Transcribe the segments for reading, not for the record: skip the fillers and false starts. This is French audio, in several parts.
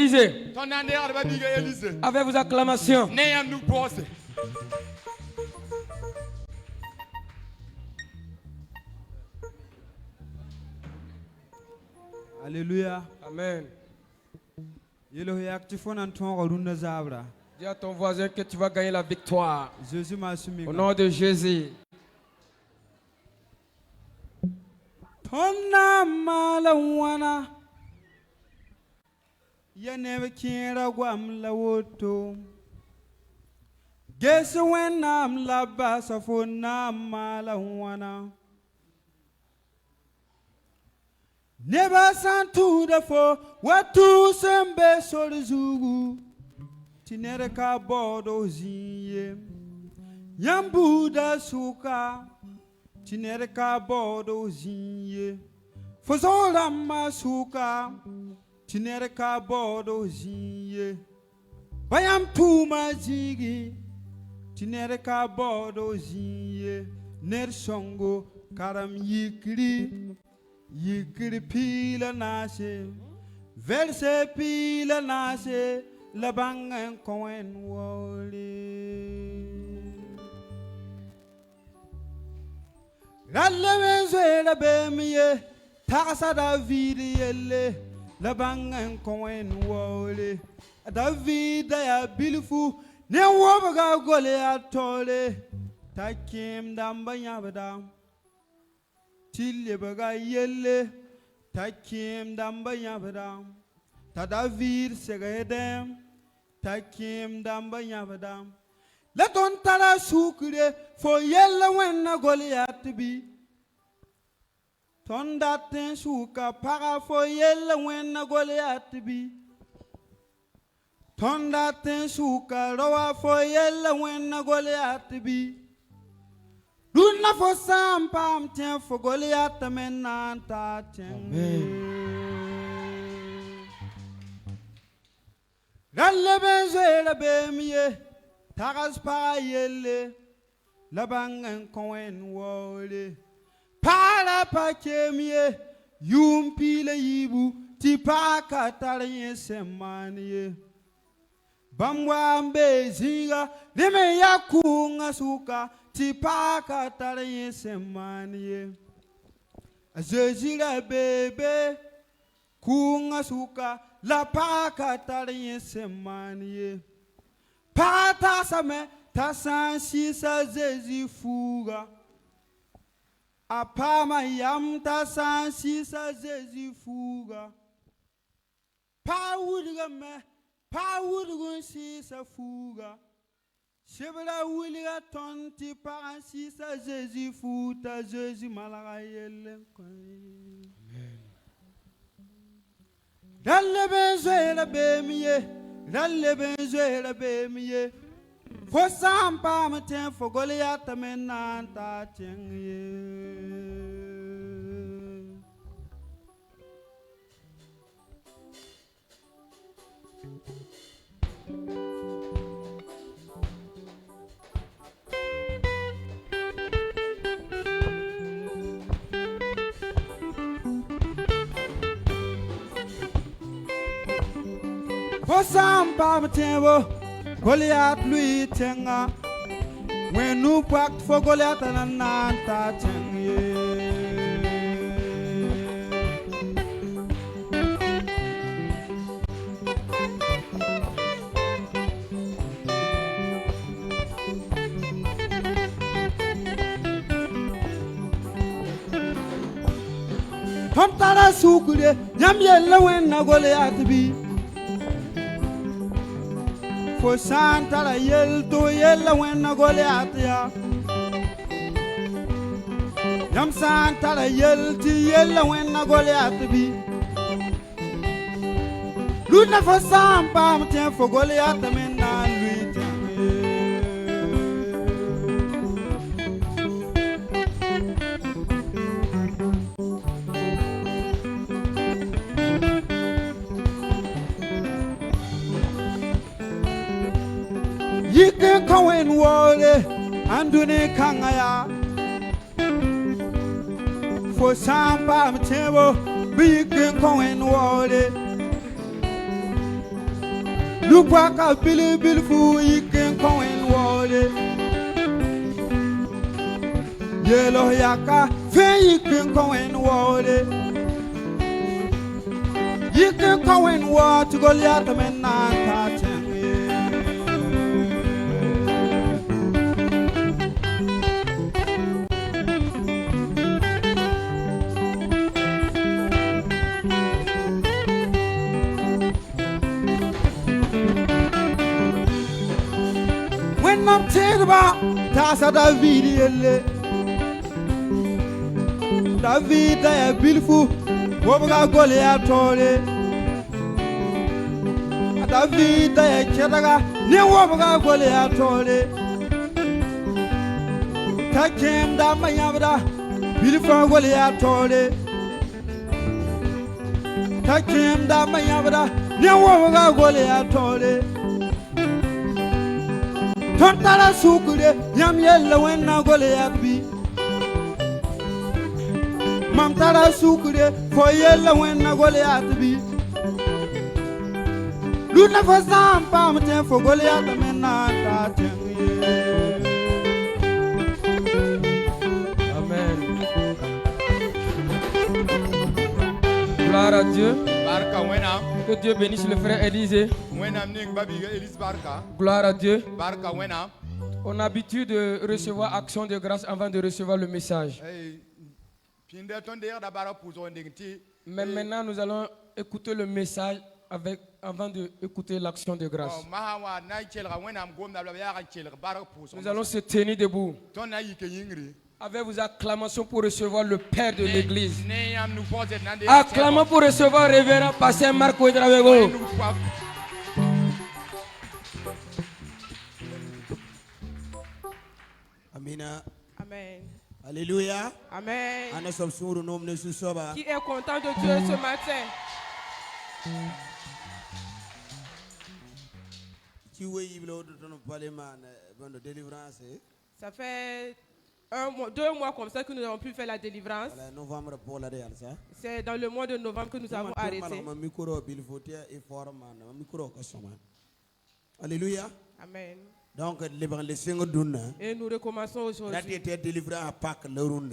Élysée. Avec vos acclamations. Alléluia. Amen. Dis à ton voisin que tu vas gagner la victoire. Jésus m'a assumé. Au nom de Jésus. Tonna malawana yanebe kira gwam la woto Gese wenam la basa fo na malawana Neba santu da fo watu sembe solzugu Tinere ka bodo zinye Nyambu da suka Tinere ka bodo zinye Fozola masuka Tinere ka bodo zinye Bayam tuma zigi Tinere ka bodo zinye Ner songo karam yikri Yikri pila nase Verse pila nase Labangan koen wole Ralle zela bemiye Tasa David yelle Labangan koen wole David ya bilfu Ne wobaga gole atole Takim damba yabada Tilye baga yelle Takim damba yabada Ta David segedem Takim damba yabada Let on tara sukre for yella when na Goliath be. Ton that ten suka para for yella when na Goliath be. Ton that ten suka roa for yella when na Goliath be. Do not for some palm ten for Goliath men not touching. Ralle benzuela bemie. Taras pa yelle Labangan koen wole Para pa kemie Yumpi le yibu Tipa katarien semanie Bamwa mbezinga Leme yakunga suka Tipa katarien semanie Azejira bebe Kunga suka La pa katarien semanie Pata same tasan sisa zezi fuga Apama yam tasan sisa zezi fuga Pa wudiga me Pa wudigun sisa fuga Shebra wuliga tonti pa sisa zezi futa zezi malaga yelle Dalle benzoela bemiye Ralle benzoela bemiye Fo sampa maten fo Goliath men nanta chenye For some Pamatembo, Goliath lui tenga. When you packed for Goliath and Nanta tenye. Tomtara sukure, yam yella when na Goliath be. For Santa la yell to yella when na Goliath ya. Yam Santa la yell to yella when na Goliath be. Luna for some palm ten for Goliath men na luit. Yike kawen wole andune kangaya for sampa mtebo bike kawen wole Lupaka Billy Fu, you can come and wall. Yellow Yaka, Fay, you can come and wall. You can come and walk to Goliath and not touch him. When I'm talking about Tassa David, David, I am beautiful. Wobaga Goliath tole David ya chadaga ne wobaga Goliath tole Takem da mayabra beautiful Goliath tole Takem da mayabra ne wobaga Goliath tole Tontala sukure yam yella wenna Goliath bi Mam tara sukure fo yella wenna Goliath bi Luna fo sampa mten fo Goliath menna ta tenye. Amen. Gloire à Dieu. Que Dieu bénisse le frère Élisée. Gloire à Dieu. On a l'habitude de recevoir action de grâce avant de recevoir le message. Mais maintenant, nous allons écouter le message avant d'écouter l'action de grâce. Nous allons se tenir debout avec vos acclamations pour recevoir le Père de l'Église. Acclamons pour recevoir le révérend Pasteur Marco Edravego. Amina. Amen. Alléluia. Amen. Qui est content de Dieu ce matin? Ça fait 2 mois comme ça que nous avons pu faire la délivrance. C'est dans le mois de novembre que nous avons arrêté. Alléluia. Amen. Donc, et nous recommençons aujourd'hui.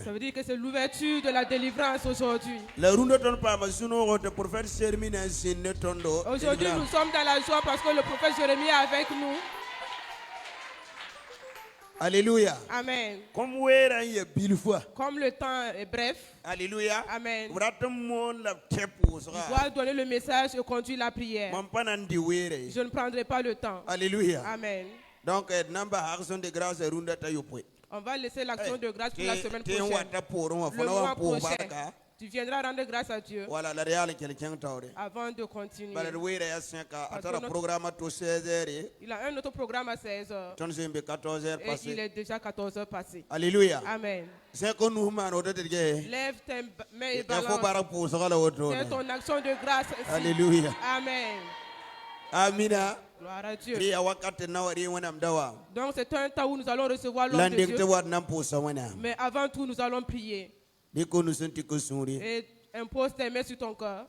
Ça veut dire que c'est l'ouverture de la délivrance aujourd'hui. Aujourd'hui, nous sommes dans la joie parce que le prophète Jérémie est avec nous. Alléluia. Amen. Comme le temps est bref. Alléluia. Amen. Il doit donner le message et conduire la prière. Je ne prendrai pas le temps. Alléluia. Amen. Donc, on va laisser l'action de grâce pour la semaine prochaine. Le mois prochain. Tu viendras rendre grâce à Dieu avant de continuer. Il a un autre programme à 16h. Et il est déjà 14h passé. Alléluia. Amen. Lève tes mains et balance. C'est ton action de grâce. Alléluia. Amen. Amina. Gloire à Dieu. Donc c'est un temps où nous allons recevoir l'homme de Dieu. Mais avant tout, nous allons prier. Et impose tes mains sur ton cœur.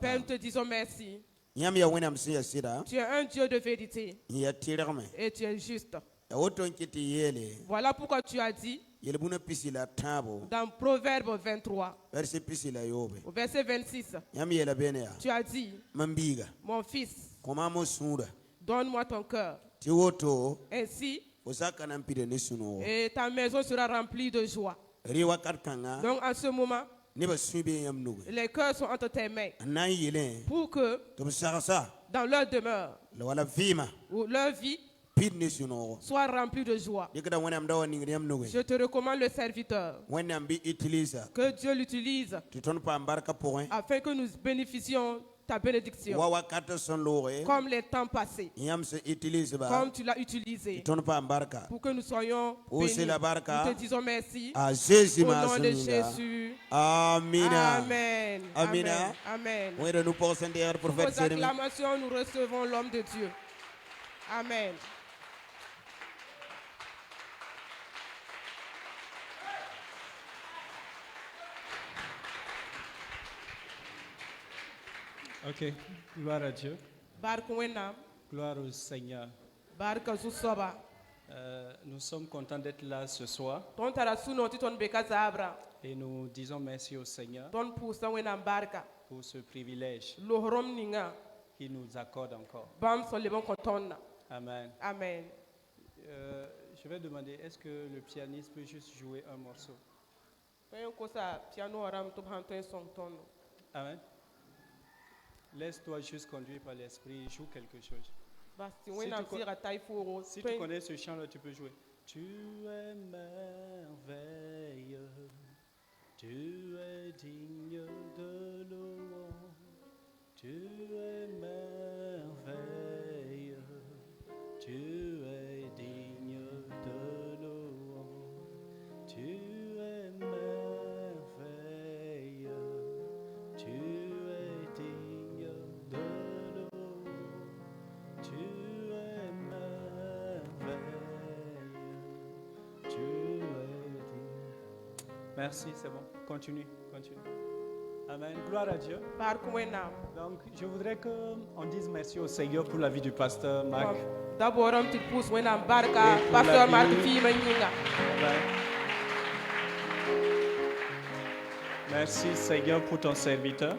Père, nous te disons merci. Tu es un Dieu de vérité. Et tu es juste. Voilà pourquoi tu as dit dans Proverbe 23, au verset 26, tu as dit, mon fils, donne-moi ton cœur. Ainsi, et ta maison sera remplie de joie. Donc en ce moment, les cœurs sont entre tes mains pour que dans leur demeure ou leur vie soit remplie de joie. Je te recommande le serviteur. Que Dieu l'utilise afin que nous bénéficions ta bénédiction comme les temps passés, comme tu l'as utilisé pour que nous soyons bénis. Nous te disons merci au nom de Jésus. Amen. Amen. Amen. Amen. Vos acclamations, nous recevons l'homme de Dieu. Amen. Ok, gloire à Dieu. Gloire au Seigneur. Nous sommes contents d'être là ce soir. Et nous disons merci au Seigneur pour ce privilège qu'il nous accorde encore. Amen. Amen. Je vais demander, est-ce que le pianiste peut juste jouer un morceau? Amen. Laisse-toi juste conduire par l'Esprit, joue quelque chose. Si tu connais ce chant-là, tu peux jouer. Tu es merveilleux, tu es digne de louange, tu es merveilleux, tu es digne de louange, tu es merveilleux, tu es digne de louange, tu es merveilleux, tu es digne. Merci, c'est bon. Continue. Amen. Gloire à Dieu. Donc, je voudrais qu'on dise merci au Seigneur pour la vie du pasteur Marc. Merci Seigneur pour ton serviteur.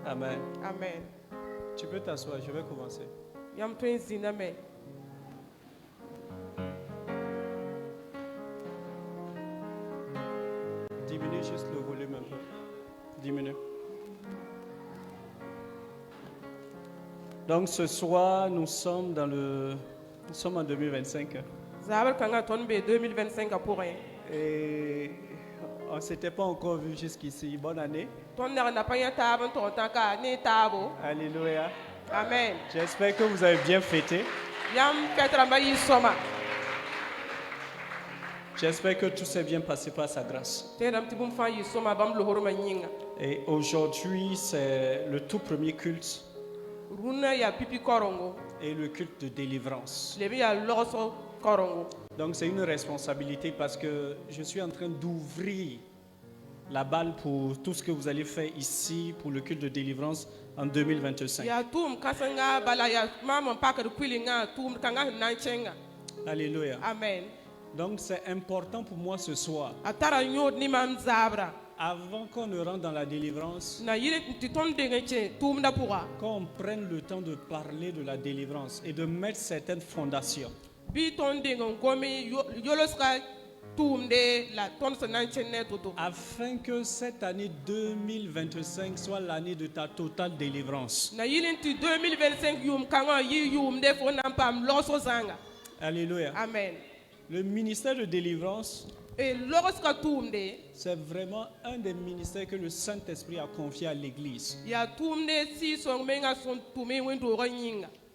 Amen. Amen. Tu peux t'asseoir, je vais commencer. Diminue juste le volume un peu. Diminue. Donc ce soir, nous sommes en 2025. Et on ne s'était pas encore vu jusqu'ici. Bonne année. Alléluia. Amen. J'espère que vous avez bien fêté. J'espère que tout s'est bien passé par sa grâce. Et aujourd'hui, c'est le tout premier culte. Et le culte de délivrance. Donc c'est une responsabilité parce que je suis en train d'ouvrir la balle pour tout ce que vous allez faire ici pour le culte de délivrance en 2025. Alléluia. Amen. Donc c'est important pour moi ce soir, avant qu'on ne rentre dans la délivrance, qu'on prenne le temps de parler de la délivrance et de mettre certaines fondations. Afin que cette année 2025 soit l'année de ta totale délivrance. Alléluia. Amen. Le ministère de délivrance, c'est vraiment un des ministères que le Saint-Esprit a confié à l'Église.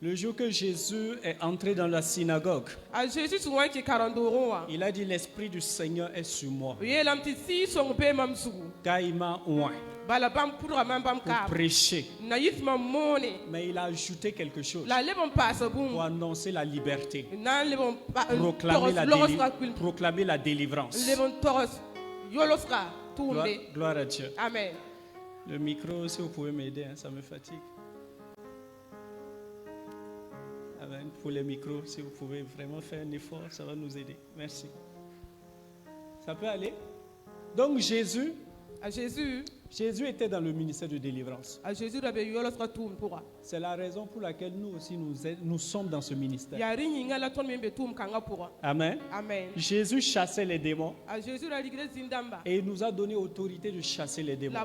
Le jour que Jésus est entré dans la synagogue, il a dit: l'Esprit du Seigneur est sur moi, car il m'a oint pour prêcher. Mais il a ajouté quelque chose pour annoncer la liberté, proclamer la délivrance. Gloire à Dieu. Amen. Le micro, si vous pouvez m'aider, ça me fatigue. Amen. Pour les micros, si vous pouvez vraiment faire un effort, ça va nous aider. Merci. Ça peut aller? Donc Jésus était dans le ministère de délivrance. C'est la raison pour laquelle nous aussi nous sommes dans ce ministère. Amen. Amen. Jésus chassait les démons et il nous a donné autorité de chasser les démons.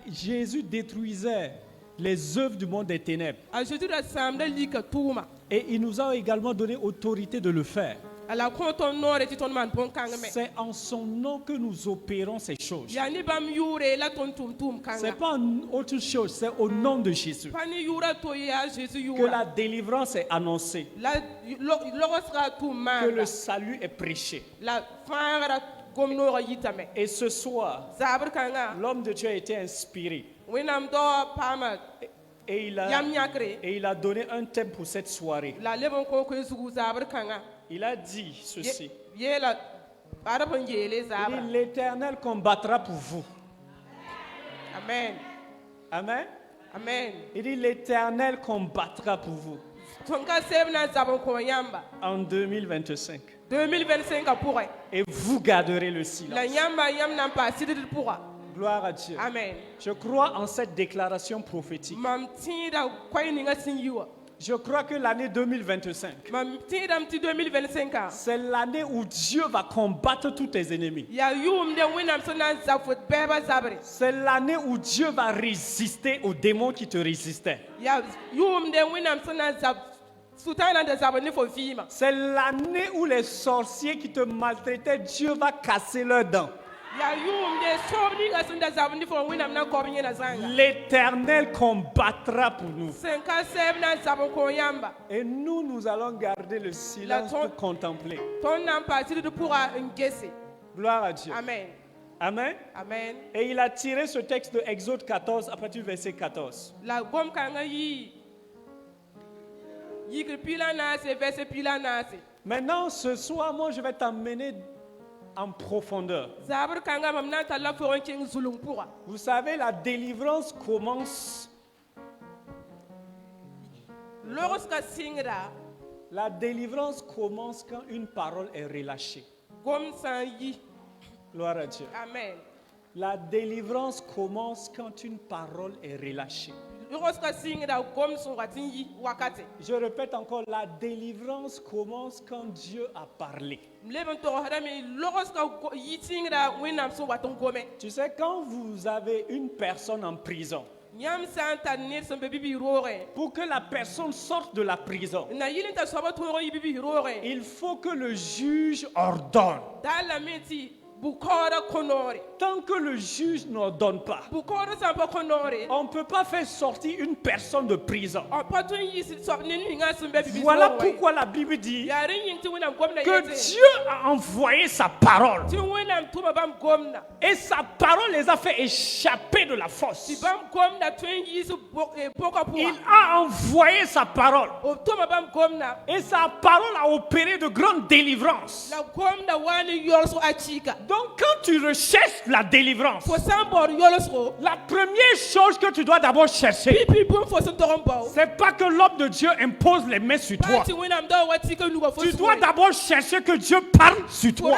Jésus détruisait les œuvres du monde des ténèbres. Et il nous a également donné autorité de le faire. C'est en son nom que nous opérons ces choses. C'est pas autre chose, c'est au nom de Jésus que la délivrance est annoncée, que le salut est prêché. Et ce soir, l'homme de Dieu a été inspiré. Et il a donné un thème pour cette soirée. Il a dit ceci: l'Éternel combattra pour vous. Amen. Amen. Amen. Il dit l'Éternel combattra pour vous. En 2025. 2025 pourrait. Et vous garderez le silence. Gloire à Dieu. Amen. Je crois en cette déclaration prophétique. Je crois que l'année 2025, c'est l'année où Dieu va combattre tous tes ennemis. C'est l'année où Dieu va résister aux démons qui te résistaient. C'est l'année où les sorciers qui te maltraitaient, Dieu va casser leurs dents. L'Éternel combattra pour nous. Et nous allons garder le silence pour contempler. Gloire à Dieu. Amen. Amen. Amen. Et il a tiré ce texte de Exode 14 à partir du verset 14. Maintenant, ce soir, moi, je vais t'emmener en profondeur. Vous savez, la délivrance commence. La délivrance commence quand une parole est relâchée. Gloire à Dieu. Amen. La délivrance commence quand une parole est relâchée. Je répète encore, la délivrance commence quand Dieu a parlé. Tu sais, quand vous avez une personne en prison, pour que la personne sorte de la prison, il faut que le juge ordonne. Tant que le juge n'ordonne pas, on ne peut pas faire sortir une personne de prison. Voilà pourquoi la Bible dit que Dieu a envoyé sa parole. Et sa parole les a fait échapper de la fosse. Il a envoyé sa parole. Et sa parole a opéré de grandes délivrances. Donc quand tu recherches la délivrance, la première chose que tu dois d'abord chercher, c'est pas que l'homme de Dieu impose les mains sur toi. Tu dois d'abord chercher que Dieu parle sur toi.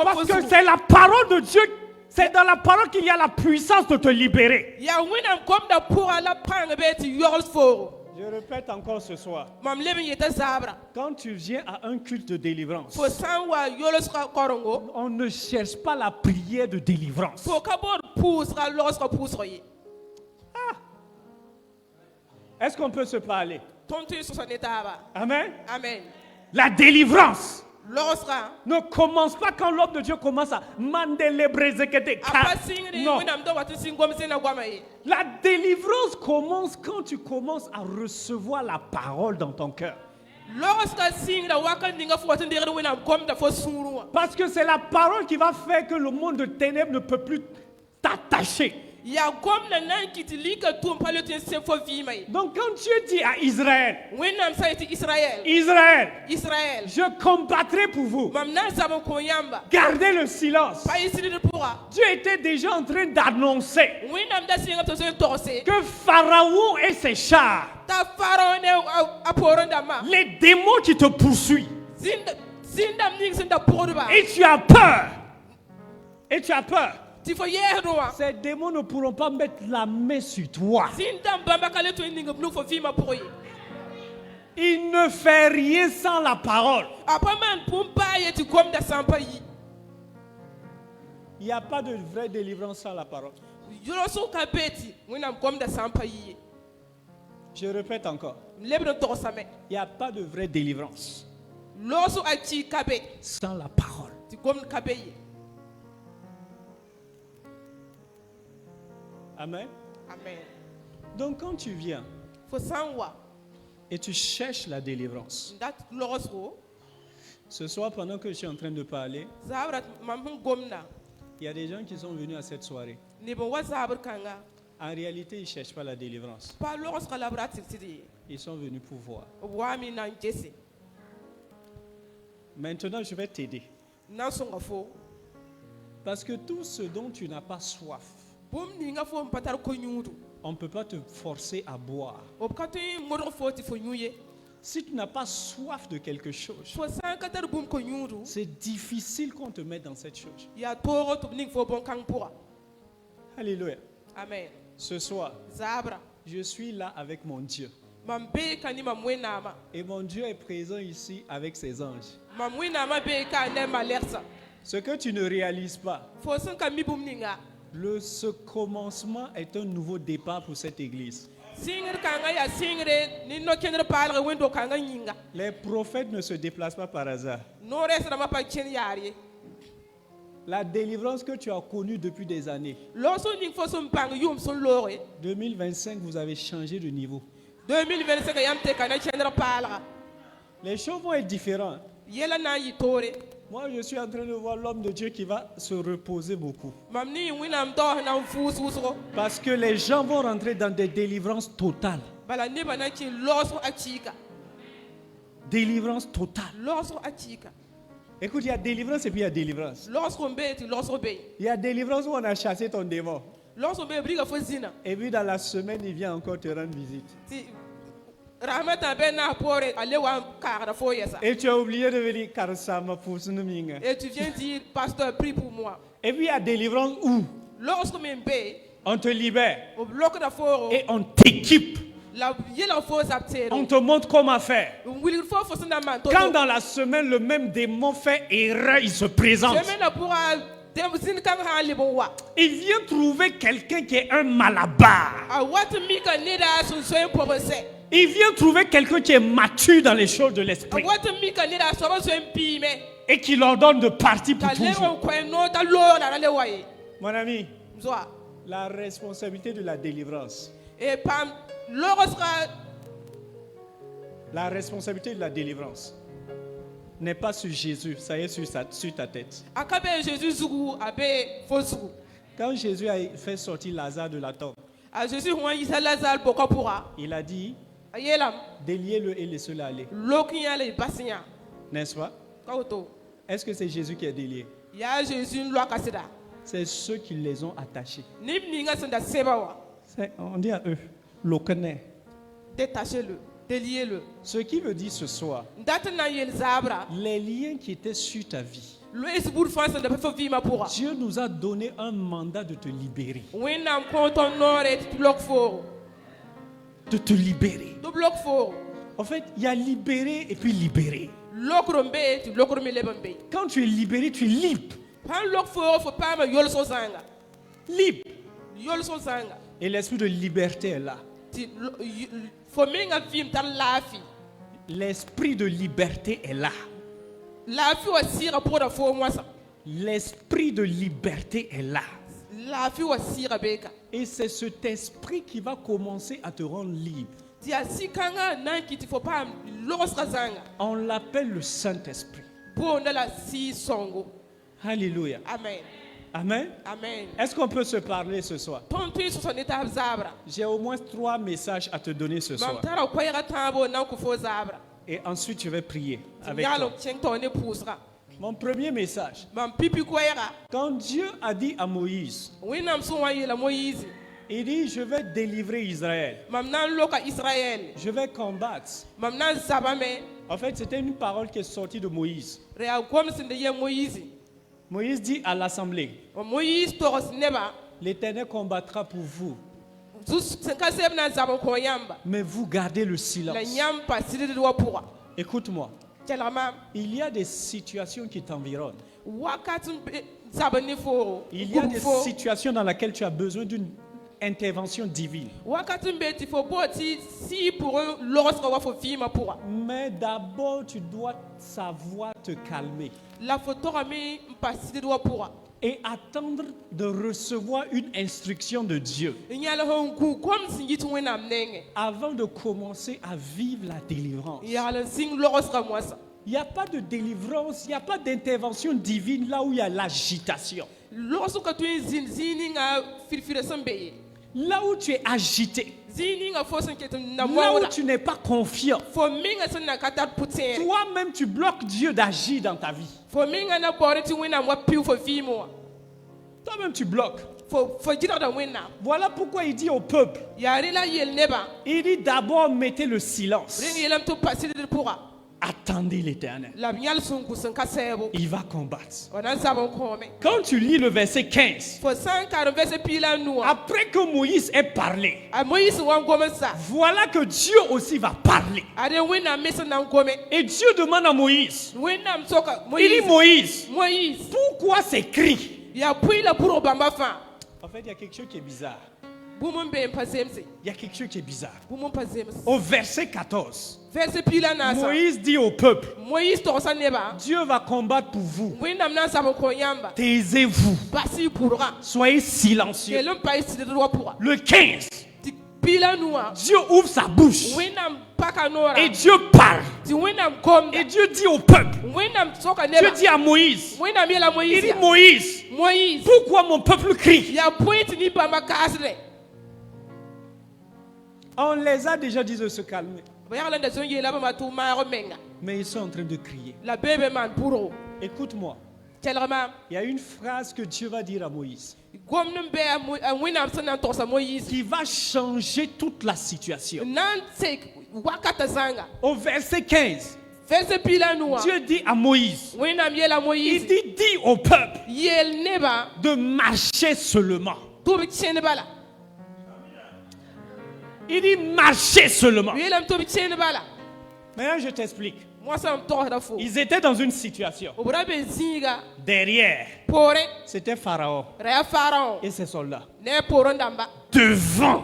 Parce que c'est la parole de Dieu. C'est dans la parole qu'il y a la puissance de te libérer. Je répète encore ce soir. Quand tu viens à un culte de délivrance, on ne cherche pas la prière de délivrance. Est-ce qu'on peut se parler? Amen. Amen. La délivrance ne commence pas quand l'homme de Dieu commence à mandelebresekete. Non. La délivrance commence quand tu commences à recevoir la parole dans ton cœur. Parce que c'est la parole qui va faire que le monde de ténèbres ne peut plus t'attacher. Donc quand Dieu dit à Israël, Israël, je combattrai pour vous, gardez le silence. Dieu était déjà en train d'annoncer que Pharaon et ses chars, les démons qui te poursuivent, et tu as peur, ces démons ne pourront pas mettre la main sur toi. Il ne fait rien sans la parole. Il n'y a pas de vraie délivrance sans la parole. Je répète encore. Il n'y a pas de vraie délivrance sans la parole. Amen. Amen. Donc quand tu viens et tu cherches la délivrance, ce soir pendant que je suis en train de parler, il y a des gens qui sont venus à cette soirée. En réalité, ils ne cherchent pas la délivrance. Ils sont venus pour voir. Maintenant, je vais t'aider. Parce que tout ce dont tu n'as pas soif, on ne peut pas te forcer à boire. Si tu n'as pas soif de quelque chose, c'est difficile qu'on te mette dans cette chose. Alléluia. Amen. Ce soir, je suis là avec mon Dieu. Et mon Dieu est présent ici avec ses anges. Ce que tu ne réalises pas, ce commencement est un nouveau départ pour cette église. Les prophètes ne se déplacent pas par hasard. La délivrance que tu as connue depuis des années, 2025, vous avez changé de niveau. Les choses vont être différentes. Moi, je suis en train de voir l'homme de Dieu qui va se reposer beaucoup. Parce que les gens vont rentrer dans des délivrances totales. Délivrance totale. Écoute, il y a délivrance et puis il y a délivrance. Il y a délivrance où on a chassé ton démon. Et puis dans la semaine, il vient encore te rendre visite. Et tu as oublié de venir car ça m'a poussé. Et tu viens dire, pasteur, prie pour moi. Et puis il y a délivrance où on te libère et on t'équipe. On te montre comment faire. Quand dans la semaine le même démon fait erreur, il se présente. Il vient trouver quelqu'un qui est un malabar. Il vient trouver quelqu'un qui est mature dans les choses de l'esprit et qui leur donne de partir pour toujours. Mon ami, la responsabilité de la délivrance. La responsabilité de la délivrance n'est pas sur Jésus, ça est sur ta tête. Quand Jésus a fait sortir Lazare de la tombe, il a dit, déliez-le et laissez-le aller. N'est-ce pas? Est-ce que c'est Jésus qui est délié? C'est ceux qui les ont attachés. On dit à eux, détachez-le, déliez-le. Ce qui veut dire ce soir, les liens qui étaient sur ta vie, Dieu nous a donné un mandat de te libérer. De te libérer. En fait, il y a libéré et puis libéré. Quand tu es libéré, tu es libre. Libre. Et l'esprit de liberté est là. L'esprit de liberté est là. L'esprit de liberté est là. Et c'est cet esprit qui va commencer à te rendre libre. On l'appelle le Saint-Esprit. Alléluia. Amen. Amen. Amen. Est-ce qu'on peut se parler ce soir? J'ai au moins 3 messages à te donner ce soir. Et ensuite, je vais prier avec toi. Mon premier message. Quand Dieu a dit à Moïse, il dit, je vais délivrer Israël. Je vais combattre. En fait, c'était une parole qui est sortie de Moïse. Moïse dit à l'assemblée, l'Éternel combattra pour vous. Mais vous gardez le silence. Écoute-moi. Il y a des situations qui t'environnent. Il y a des situations dans lesquelles tu as besoin d'une intervention divine. Mais d'abord, tu dois savoir te calmer et attendre de recevoir une instruction de Dieu avant de commencer à vivre la délivrance. Il n'y a pas de délivrance, il n'y a pas d'intervention divine là où il y a l'agitation. Là où tu es agité, Là où tu n'es pas confiant, toi-même tu bloques Dieu d'agir dans ta vie. Toi-même tu bloques. Voilà pourquoi il dit au peuple, il dit d'abord mettez le silence. Attendez l'Éternel. Il va combattre. Quand tu lis le verset 15, après que Moïse ait parlé, voilà que Dieu aussi va parler. Et Dieu demande à Moïse, il dit Moïse, pourquoi s'écrit? En fait, il y a quelque chose qui est bizarre. Il y a quelque chose qui est bizarre. Au verset 14, Moïse dit au peuple, Dieu va combattre pour vous. Taisez-vous. Soyez silencieux. Le 15, Dieu ouvre sa bouche. Et Dieu parle. Et Dieu dit au peuple. Dieu dit à Moïse. Il dit Moïse, pourquoi mon peuple crie? On les a déjà dit de se calmer. Mais ils sont en train de crier. Écoute-moi. Il y a une phrase que Dieu va dire à Moïse qui va changer toute la situation. Au verset 15, Dieu dit à Moïse, il dit, dis au peuple de marcher seulement. Il dit marcher seulement. Maintenant je t'explique. Ils étaient dans une situation. Derrière, c'était Pharaon et ses soldats. Devant,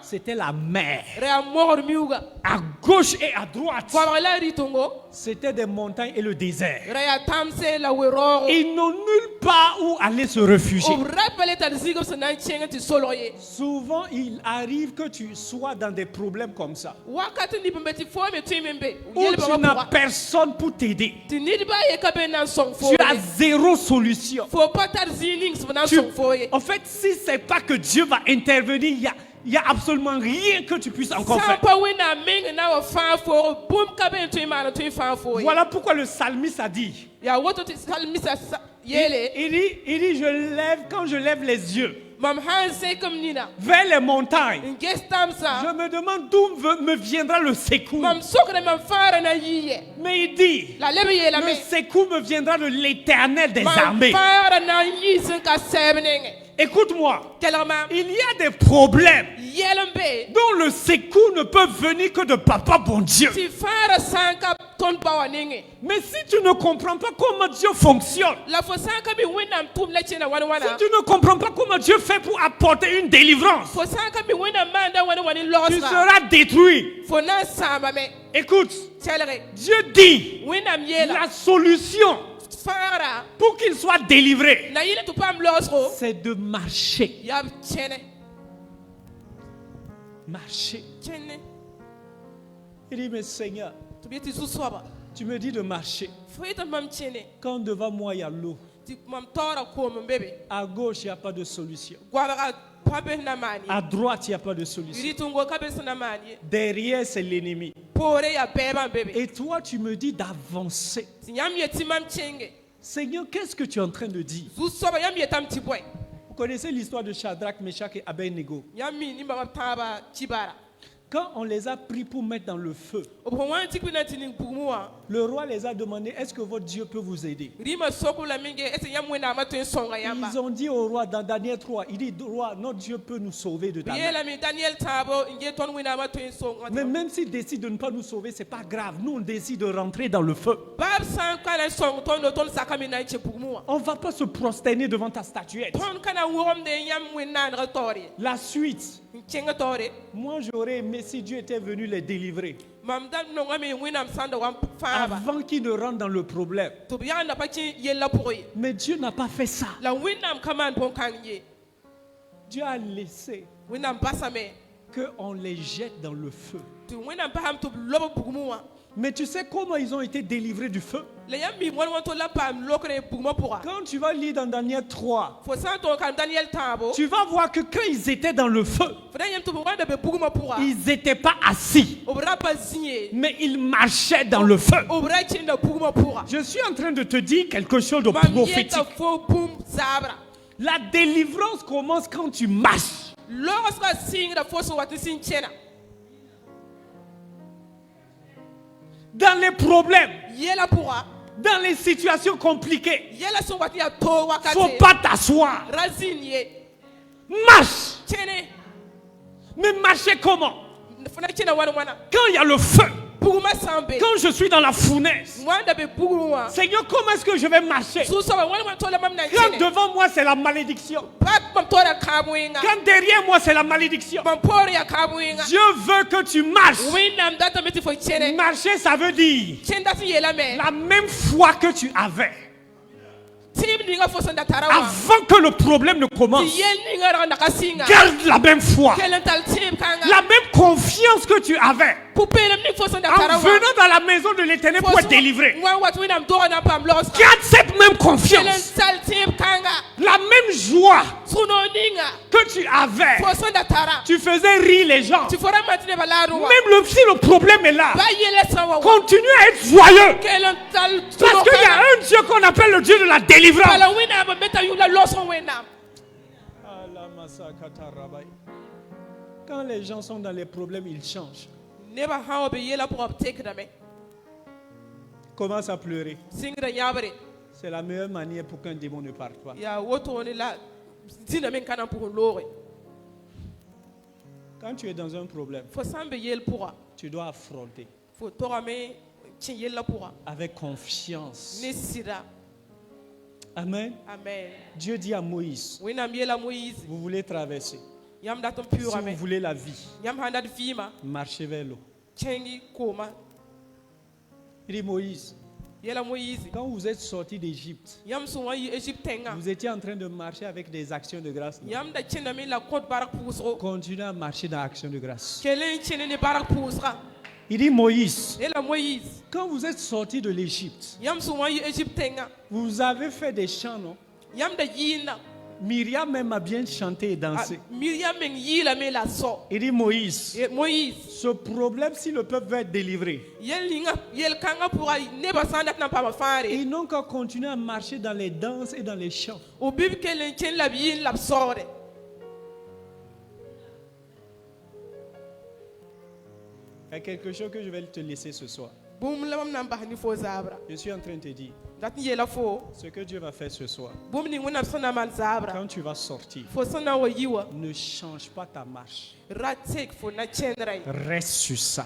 c'était la mer. À gauche et à droite, c'était des montagnes et le désert. Ils n'ont nulle part où aller se réfugier. Souvent, il arrive que tu sois dans des problèmes comme ça, où tu n'as personne pour t'aider. Tu as zéro solution. En fait, si ce n'est pas que Dieu va intervenir, il n'y a absolument rien que tu puisses encore faire. Voilà pourquoi le psalmiste a dit, il dit, quand je lève les yeux vers les montagnes, je me demande d'où me viendra le secours. Mais il dit, le secours me viendra de l'Éternel des armées. Écoute-moi, il y a des problèmes dont le secours ne peut venir que de Papa bon Dieu. Mais si tu ne comprends pas comment Dieu fonctionne, si tu ne comprends pas comment Dieu fait pour apporter une délivrance, tu seras détruit. Écoute, Dieu dit la solution pour qu'il soit délivré, c'est de marcher. Marcher. Il dit, mais Seigneur, tu me dis de marcher. Quand devant moi il y a l'eau, à gauche il n'y a pas de solution, à droite il n'y a pas de solution, derrière c'est l'ennemi. Et toi tu me dis d'avancer. Seigneur, qu'est-ce que tu es en train de dire? Vous connaissez l'histoire de Shadrach, Meshach et Abednego. Quand on les a pris pour mettre dans le feu, le roi les a demandé, est-ce que votre Dieu peut vous aider? Ils ont dit au roi dans Daniel 3, il dit, roi, notre Dieu peut nous sauver de ta main. Mais même s'il décide de ne pas nous sauver, ce n'est pas grave. Nous, on décide de rentrer dans le feu. On ne va pas se prosterner devant ta statuette. La suite, moi j'aurais aimé si Dieu était venu les délivrer avant qu'ils ne rentrent dans le problème. Mais Dieu n'a pas fait ça. Dieu a laissé qu'on les jette dans le feu. Mais tu sais comment ils ont été délivrés du feu? Quand tu vas lire dans Daniel 3, tu vas voir que quand ils étaient dans le feu, ils n'étaient pas assis, mais ils marchaient dans le feu. Je suis en train de te dire quelque chose de prophétique. La délivrance commence quand tu marches. Dans les problèmes, dans les situations compliquées, il ne faut pas t'asseoir. Marche. Mais marcher comment? Quand il y a le feu, quand je suis dans la fournaise, Seigneur, comment est-ce que je vais marcher? Quand devant moi c'est la malédiction, quand derrière moi c'est la malédiction, Dieu veut que tu marches. Marcher, ça veut dire la même foi que tu avais avant que le problème ne commence. Garde la même foi, la même confiance que tu avais en venant dans la maison de l'Éternel pour être délivré. Garde cette même confiance, la même joie que tu avais. Tu faisais rire les gens. Même si le problème est là, continue à être joyeux, parce qu'il y a un Dieu qu'on appelle le Dieu de la délivrance. Quand les gens sont dans les problèmes, ils changent. Commence à pleurer. C'est la meilleure manière pour qu'un démon ne parte pas. Quand tu es dans un problème, tu dois affronter avec confiance. Amen. Amen. Dieu dit à Moïse, vous voulez traverser, si vous voulez la vie, marchez vers l'eau. Il dit Moïse, quand vous êtes sorti d'Égypte, vous étiez en train de marcher avec des actions de grâce. Continuez à marcher dans l'action de grâce. Il dit Moïse, quand vous êtes sorti de l'Égypte, vous avez fait des chants, non? Myriam même a bien chanté et dansé. Il dit Moïse, ce problème, si le peuple veut être délivré, ils n'ont qu'à continuer à marcher dans les danses et dans les chants. Il y a quelque chose que je vais te laisser ce soir. Je suis en train de te dire ce que Dieu va faire ce soir. Quand tu vas sortir, ne change pas ta marche. Reste sur ça.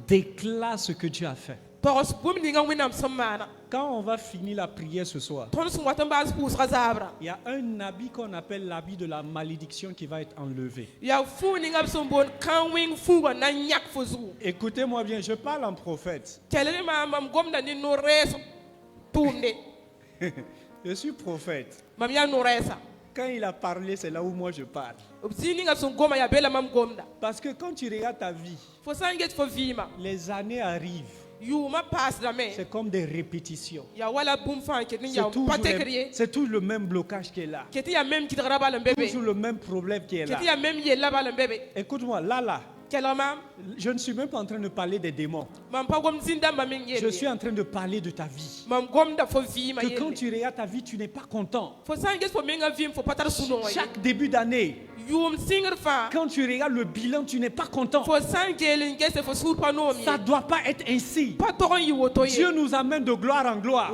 Déclare ce que Dieu a fait. Quand on va finir la prière ce soir, il y a un habit qu'on appelle l'habit de la malédiction qui va être enlevé. Écoutez-moi bien, je parle en prophète. Je suis prophète. Quand il a parlé, c'est là où moi je parle. Parce que quand tu regardes ta vie, les années arrivent. C'est comme des répétitions. C'est tout le même blocage qui est là. Toujours le même problème qui est là. Écoute-moi, là. Je ne suis même pas en train de parler des démons. Je suis en train de parler de ta vie. Que quand tu regardes ta vie, tu n'es pas content. Chaque début d'année, quand tu regardes le bilan, tu n'es pas content. Ça ne doit pas être ainsi. Dieu nous amène de gloire en gloire.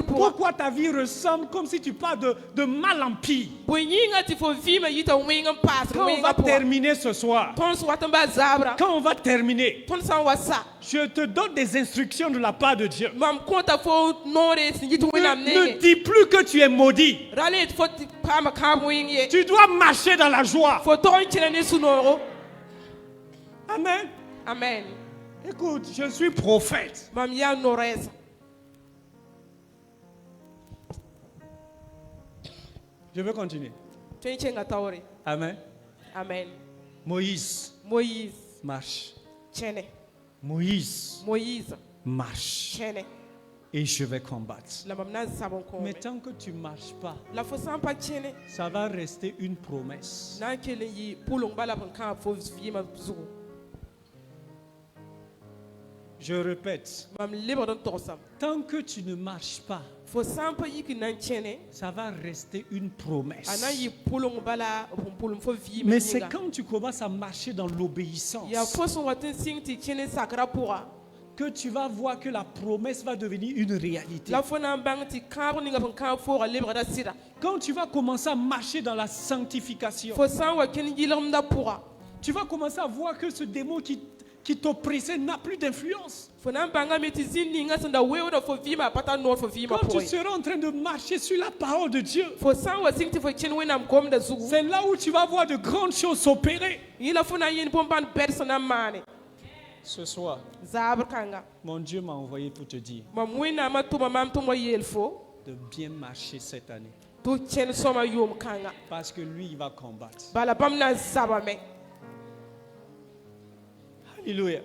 Pourquoi ta vie ressemble comme si tu parles de mal en pire? Quand on va terminer ce soir, quand on va terminer, je te donne des instructions de la part de Dieu. Ne dis plus que tu es maudit. Tu dois marcher dans la joie. Amen. Amen. Écoute, je suis prophète. Je veux continuer. Amen. Amen. Moïse Moïse marche. Moïse marche. Et je vais combattre. Mais tant que tu ne marches pas, ça va rester une promesse. Je répète, tant que tu ne marches pas, ça va rester une promesse. Mais c'est quand tu commences à marcher dans l'obéissance que tu vas voir que la promesse va devenir une réalité. Quand tu vas commencer à marcher dans la sanctification, tu vas commencer à voir que ce démon qui t'oppressait n'a plus d'influence. Quand tu seras en train de marcher sur la parole de Dieu, c'est là où tu vas voir de grandes choses s'opérer. Ce soir, mon Dieu m'a envoyé pour te dire de bien marcher cette année. Parce que lui, il va combattre. Alléluia.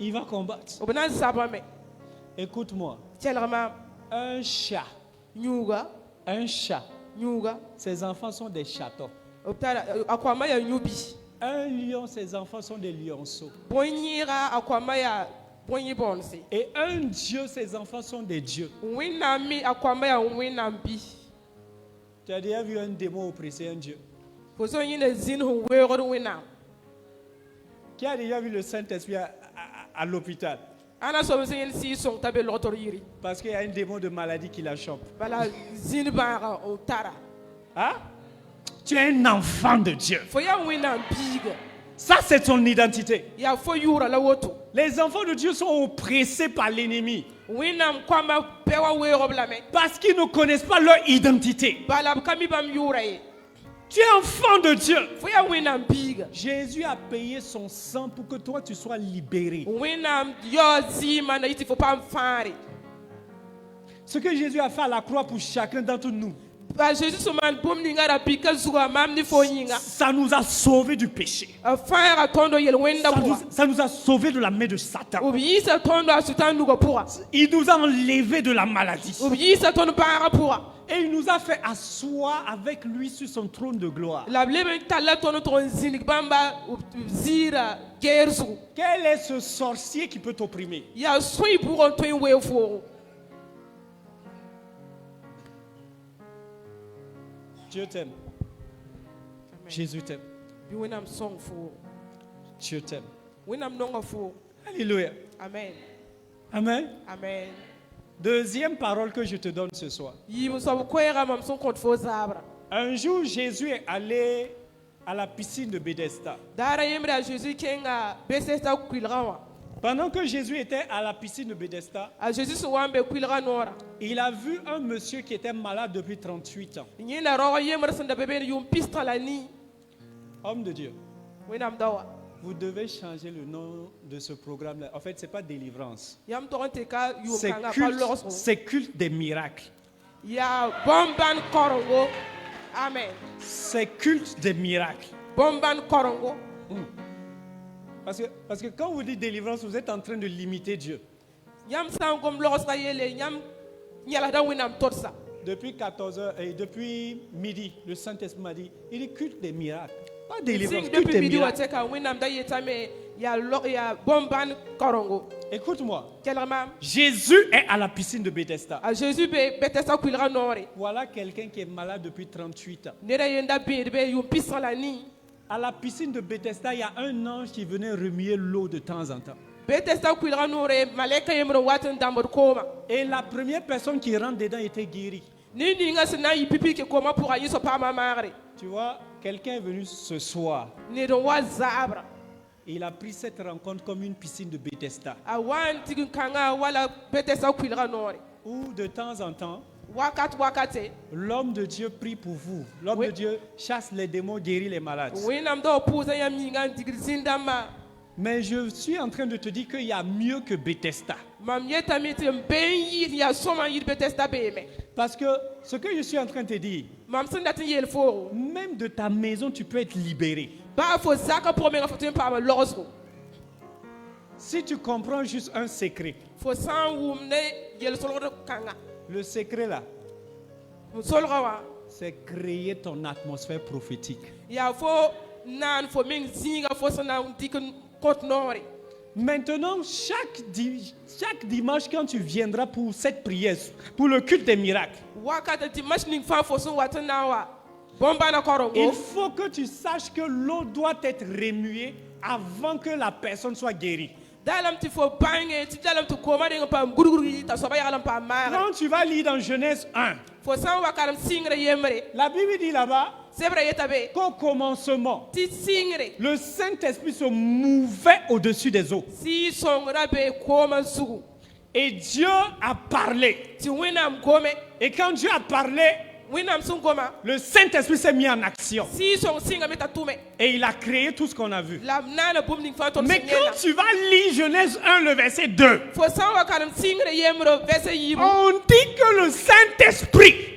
Il va combattre. Écoute-moi. Un chat. Ses enfants sont des chatons. Un lion, ses enfants sont des lionceaux. Et un dieu, ses enfants sont des dieux. Tu as déjà vu un démon oppresser un dieu? Qui a déjà vu le Saint-Esprit à l'hôpital? Parce qu'il y a un démon de maladie qui la chope. Hein? Tu es un enfant de Dieu. Ça, c'est ton identité. Les enfants de Dieu sont oppressés par l'ennemi parce qu'ils ne connaissent pas leur identité. Tu es enfant de Dieu. Jésus a payé son sang pour que toi tu sois libéré. Ce que Jésus a fait à la croix pour chacun d'entre nous, ça nous a sauvés du péché. Ça nous a sauvés de la main de Satan. Il nous a enlevés de la maladie. Et il nous a fait asseoir avec lui sur son trône de gloire. Quel est ce sorcier qui peut t'opprimer? Dieu t'aime. Jésus t'aime. Dieu t'aime. Alléluia. Amen. Amen. Amen. Deuxième parole que je te donne ce soir. Un jour, Jésus est allé à la piscine de Bethesda. Pendant que Jésus était à la piscine de Bethesda, il a vu un monsieur qui était malade depuis 38 ans. Homme de Dieu, vous devez changer le nom de ce programme-là. En fait, ce n'est pas délivrance. C'est culte des miracles. Amen. C'est culte des miracles. Parce que quand vous dites délivrance, vous êtes en train de limiter Dieu. Depuis 14h et depuis midi, le Saint-Esprit m'a dit, il est culte des miracles. Pas délivrance, culte des miracles. Écoute-moi. Jésus est à la piscine de Bethesda. Voilà quelqu'un qui est malade depuis 38 ans. À la piscine de Bethesda, il y a un ange qui venait remuer l'eau de temps en temps. Et la première personne qui rentre dedans était guérie. Tu vois, quelqu'un est venu ce soir. Il a pris cette rencontre comme une piscine de Bethesda. Où de temps en temps, l'homme de Dieu prie pour vous. L'homme de Dieu chasse les démons, guérit les malades. Mais je suis en train de te dire qu'il y a mieux que Bethesda. Parce que ce que je suis en train de te dire, même de ta maison, tu peux être libéré. Si tu comprends juste un secret, le secret là, c'est créer ton atmosphère prophétique. Maintenant, chaque dimanche, quand tu viendras pour cette prière, pour le culte des miracles, il faut que tu saches que l'eau doit être remuée avant que la personne soit guérie. Quand tu vas lire dans Genèse 1, la Bible dit là-bas qu'au commencement, le Saint-Esprit se mouvait au-dessus des eaux. Et Dieu a parlé. Et quand Dieu a parlé, le Saint-Esprit s'est mis en action. Et il a créé tout ce qu'on a vu. Mais quand tu vas lire Genèse 1, le verset 2, on dit que le Saint-Esprit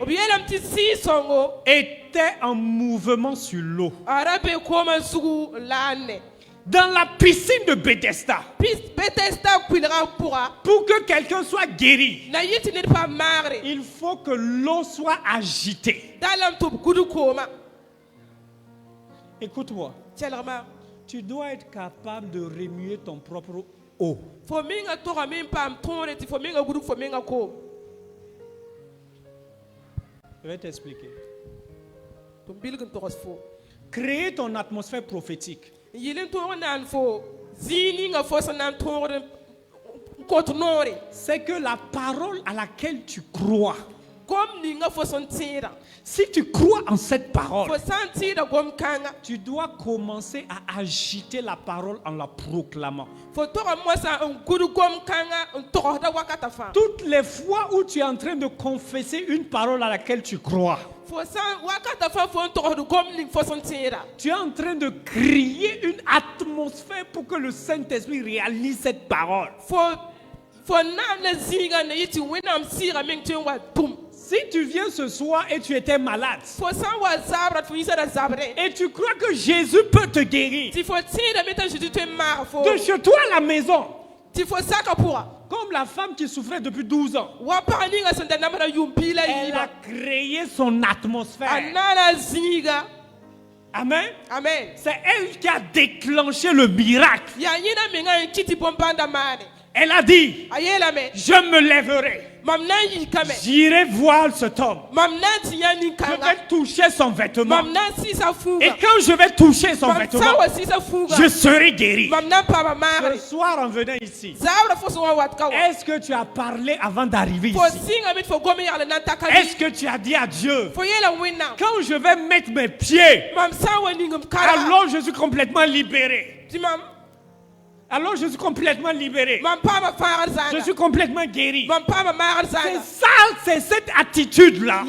était en mouvement sur l'eau. Dans la piscine de Bethesda, pour que quelqu'un soit guéri, il faut que l'eau soit agitée. Écoute-moi, tu dois être capable de remuer ton propre eau. Je vais t'expliquer. Créer ton atmosphère prophétique. C'est que la parole à laquelle tu crois, si tu crois en cette parole, tu dois commencer à agiter la parole en la proclamant. Toutes les fois où tu es en train de confesser une parole à laquelle tu crois, tu es en train de créer une atmosphère pour que le Saint-Esprit réalise cette parole. Si tu viens ce soir et tu étais malade, et tu crois que Jésus peut te guérir, de chez toi à la maison, comme la femme qui souffrait depuis 12 ans, elle a créé son atmosphère. Amen. Amen. C'est elle qui a déclenché le miracle. Elle a dit, je me lèverai. J'irai voir cet homme. Je vais toucher son vêtement. Et quand je vais toucher son vêtement, je serai guéri. Ce soir en venant ici, est-ce que tu as parlé avant d'arriver ici? Est-ce que tu as dit à Dieu, quand je vais mettre mes pieds, alors je suis complètement libéré? Alors je suis complètement libéré. Je suis complètement guéri. C'est ça, c'est cette attitude-là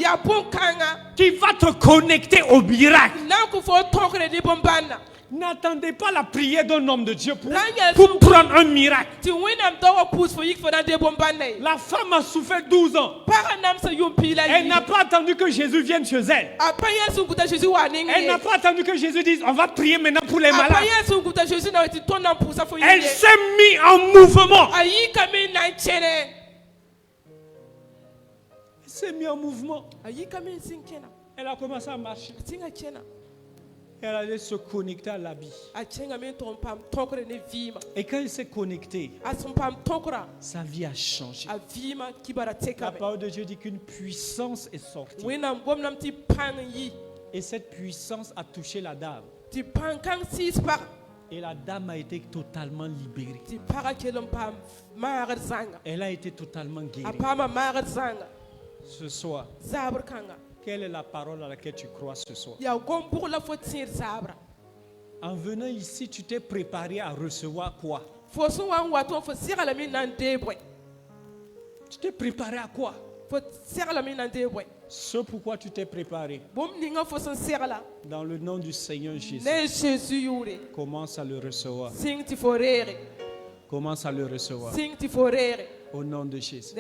qui va te connecter au miracle. N'attendez pas la prière d'un homme de Dieu pour prendre un miracle. La femme a souffert 12 ans. Elle n'a pas attendu que Jésus vienne chez elle. Elle n'a pas attendu que Jésus dise, on va prier maintenant pour les malades. Elle s'est mise en mouvement. Elle s'est mise en mouvement. Elle a commencé à marcher. Elle allait se connecter à l'habit. Et quand elle s'est connectée, sa vie a changé. La parole de Dieu dit qu'une puissance est sortie. Et cette puissance a touché la dame. Et la dame a été totalement libérée. Elle a été totalement guérie. Ce soir, quelle est la parole à laquelle tu crois ce soir? En venant ici, tu t'es préparé à recevoir quoi? Tu t'es préparé à quoi? Ce pourquoi tu t'es préparé. Dans le nom du Seigneur Jésus. Commence à le recevoir. Commence à le recevoir. Au nom de Jésus.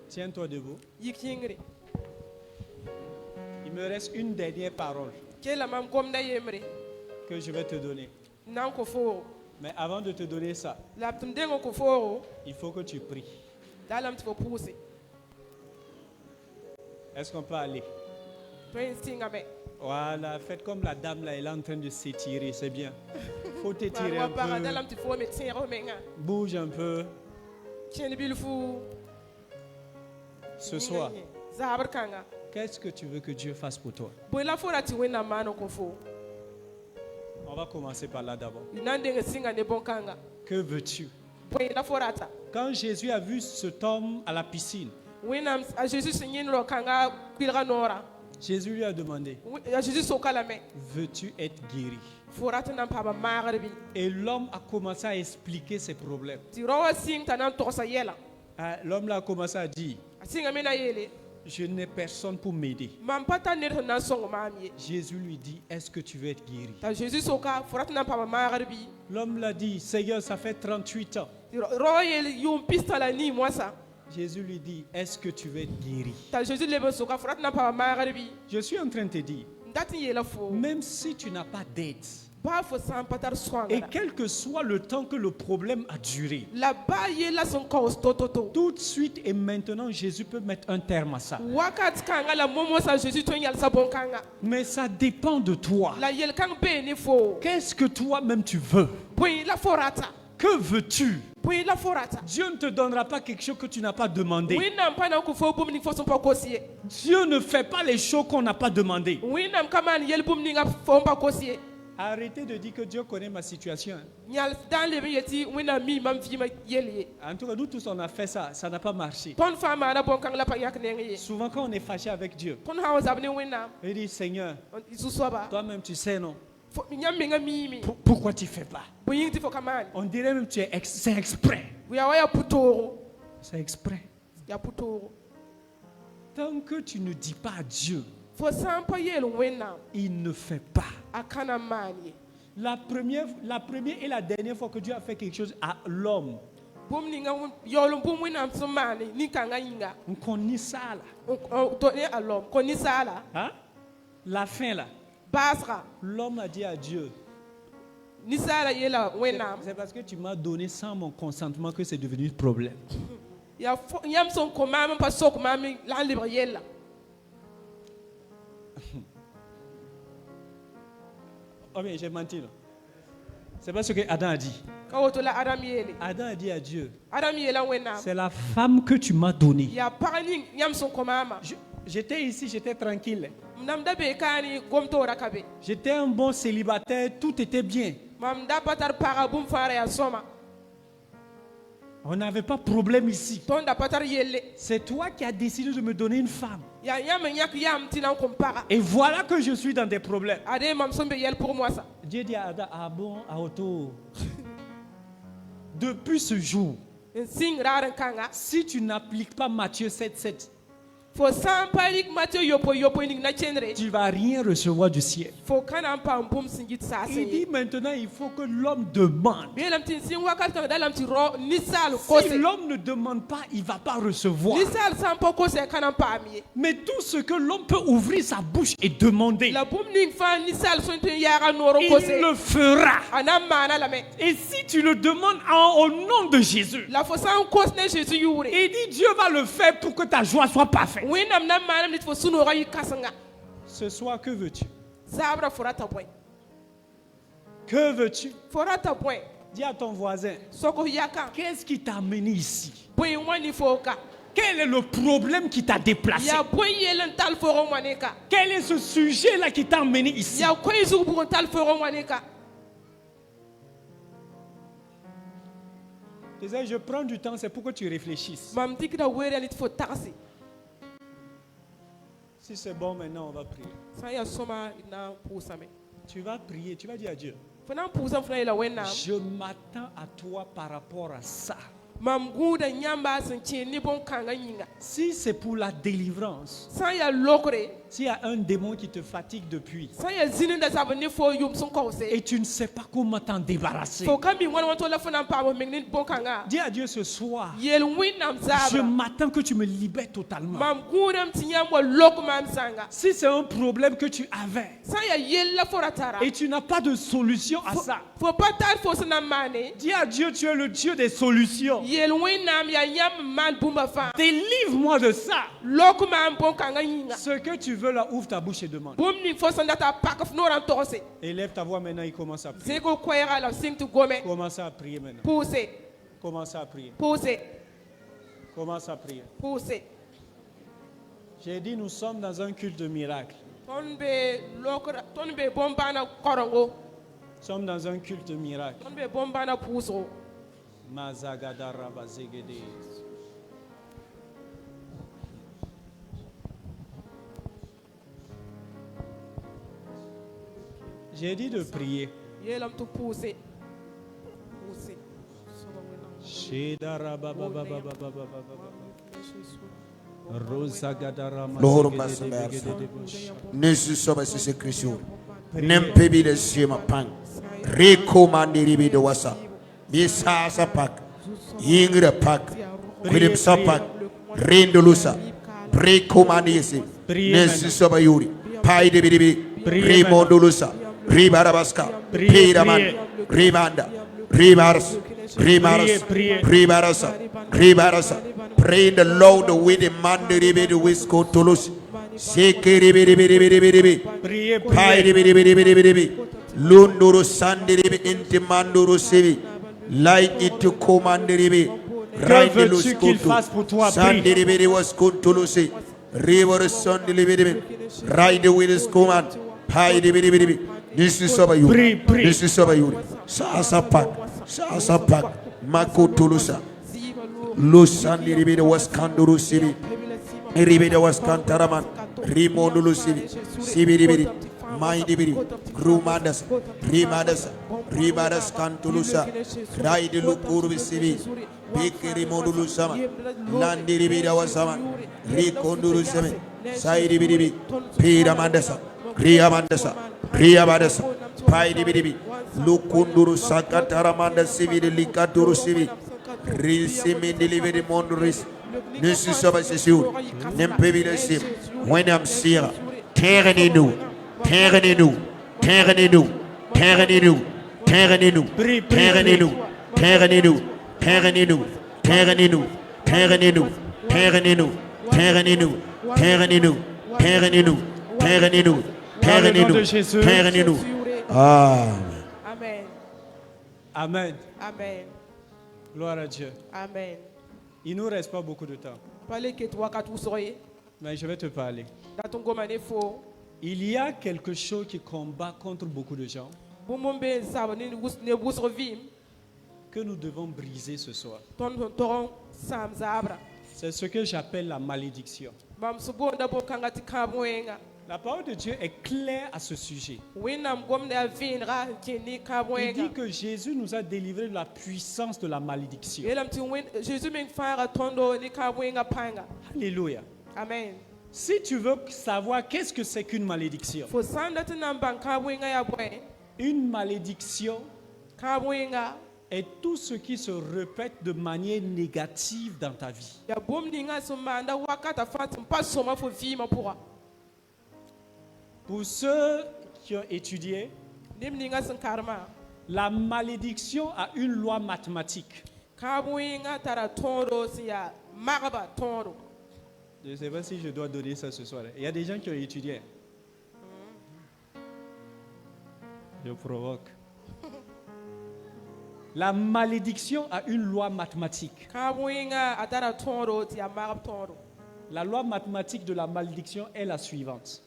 Tiens-toi debout. Il me reste une dernière parole que je vais te donner. Mais avant de te donner ça, il faut que tu pries. Est-ce qu'on peut aller? Voilà, faites comme la dame là, elle est en train de s'étirer, c'est bien. Faut t'étirer un peu. Bouge un peu. Ce soir, qu'est-ce que tu veux que Dieu fasse pour toi? On va commencer par là d'abord. Que veux-tu? Quand Jésus a vu cet homme à la piscine, Jésus lui a demandé, veux-tu être guéri? Et l'homme a commencé à expliquer ses problèmes. L'homme a commencé à dire, je n'ai personne pour m'aider. Jésus lui dit, est-ce que tu veux être guéri? L'homme l'a dit, Seigneur, ça fait 38 ans. Jésus lui dit, est-ce que tu veux être guéri? Je suis en train de te dire, même si tu n'as pas d'aide, et quel que soit le temps que le problème a duré, tout de suite et maintenant, Jésus peut mettre un terme à ça. Mais ça dépend de toi. Qu'est-ce que toi-même tu veux? Que veux-tu? Dieu ne te donnera pas quelque chose que tu n'as pas demandé. Dieu ne fait pas les choses qu'on n'a pas demandé. Arrêtez de dire que Dieu connaît ma situation. En tout cas, nous tous on a fait ça, ça n'a pas marché. Souvent quand on est fâché avec Dieu, il dit, Seigneur, toi-même tu sais non. Pourquoi tu ne fais pas? On dirait même que c'est exprès. C'est exprès. Tant que tu ne dis pas à Dieu, il ne fait pas. La première et la dernière fois que Dieu a fait quelque chose à l'homme, on connaît ça là. Hein? La fin là. L'homme a dit à Dieu, c'est parce que tu m'as donné sans mon consentement que c'est devenu un problème. Oh bien, j'ai menti là. C'est pas ce que Adam a dit. Adam a dit à Dieu, c'est la femme que tu m'as donnée. J'étais ici, j'étais tranquille. J'étais un bon célibataire, tout était bien. On n'avait pas de problème ici. C'est toi qui as décidé de me donner une femme. Et voilà que je suis dans des problèmes. Dieu dit à Adam, ah bon, à Otto. Depuis ce jour, si tu n'appliques pas Matthieu 7:7, tu ne vas rien recevoir du ciel. Il dit maintenant il faut que l'homme demande. Si l'homme ne demande pas, il ne va pas recevoir. Mais tout ce que l'homme peut ouvrir sa bouche et demander, il le fera. Et si tu le demandes au nom de Jésus, il dit Dieu va le faire pour que ta joie soit parfaite. Ce soir, que veux-tu? Que veux-tu? Dis à ton voisin, qu'est-ce qui t'a amené ici? Quel est le problème qui t'a déplacé? Quel est ce sujet-là qui t'a amené ici? Je prends du temps, c'est pour que tu réfléchisses. Si c'est bon, maintenant on va prier. Tu vas prier, tu vas dire à Dieu, je m'attends à toi par rapport à ça. Si c'est pour la délivrance, s'il y a un démon qui te fatigue depuis et tu ne sais pas comment t'en débarrasser, dis à Dieu ce soir, je m'attends que tu me libères totalement. Si c'est un problème que tu avais et tu n'as pas de solution à ça, dis à Dieu, tu es le Dieu des solutions. Délivre-moi de ça. Ce que tu veux là, ouvre ta bouche et demande. Élève ta voix maintenant, il commence à prier. Commence à prier maintenant. Commence à prier. Commence à prier. J'ai dit, nous sommes dans un culte de miracle. Nous sommes dans un culte de miracle. J'ai dit de prier. Nesu soba sisi Kristo. Nempebi de sima pang. Rekomandi ribi de wasa. Bisa sapak. Yingra pak. Kwidim sapak. Rindulusa. Rekomandi yesi. Nesu soba yuri. Pai de bibi. Rimondulusa. Ribarabaska. Piraman. Rimanda. Ribaras. Ribarasa. Ribarasa. Pray in the Lord with the man the ribi the wisco tolus. Shake ribi Pai ribi. Lunduru sandi ribi inti manduru sivi. Like it to command ribi. Right the luskutu. Sandi ribi was kuntulusi. River sandi ribi. Right the with his command. Pai ribi. This is over you. This is over you. Sasapak. Makutulusa. Lusandi ribi was kanduru sivi. Ribi was kantaraman. Rimondulu sivi. Sivi ribi. Mighty biri, Rumadas, Rimadas Cantulusa, Ride Lukuru Sivi, Bikiri Modulusama, Landi Ribida Wasama, Rikonduru Semi, Saidi Bibi, Piramandasa, Riabadasa, Paidi Bibi, Lukunduru Sakataramanda Sivi, Likaturu Sivi, Risimi delivery Monduris, Nissus of Assissu, Nempevidasim, when I'm seer, Terraninu. Terraninu. Amen. Gloire à Dieu. Amen. Il ne nous reste pas beaucoup de temps. Mais je vais te parler. Il y a quelque chose qui combat contre beaucoup de gens que nous devons briser ce soir. C'est ce que j'appelle la malédiction. La parole de Dieu est claire à ce sujet. Il dit que Jésus nous a délivrés de la puissance de la malédiction. Alléluia. Amen. Si tu veux savoir qu'est-ce que c'est qu'une malédiction, une malédiction est tout ce qui se répète de manière négative dans ta vie. Pour ceux qui ont étudié, la malédiction a une loi mathématique. Je ne sais pas si je dois donner ça ce soir. Il y a des gens qui ont étudié. Je provoque. La malédiction a une loi mathématique. La loi mathématique de la malédiction est la suivante.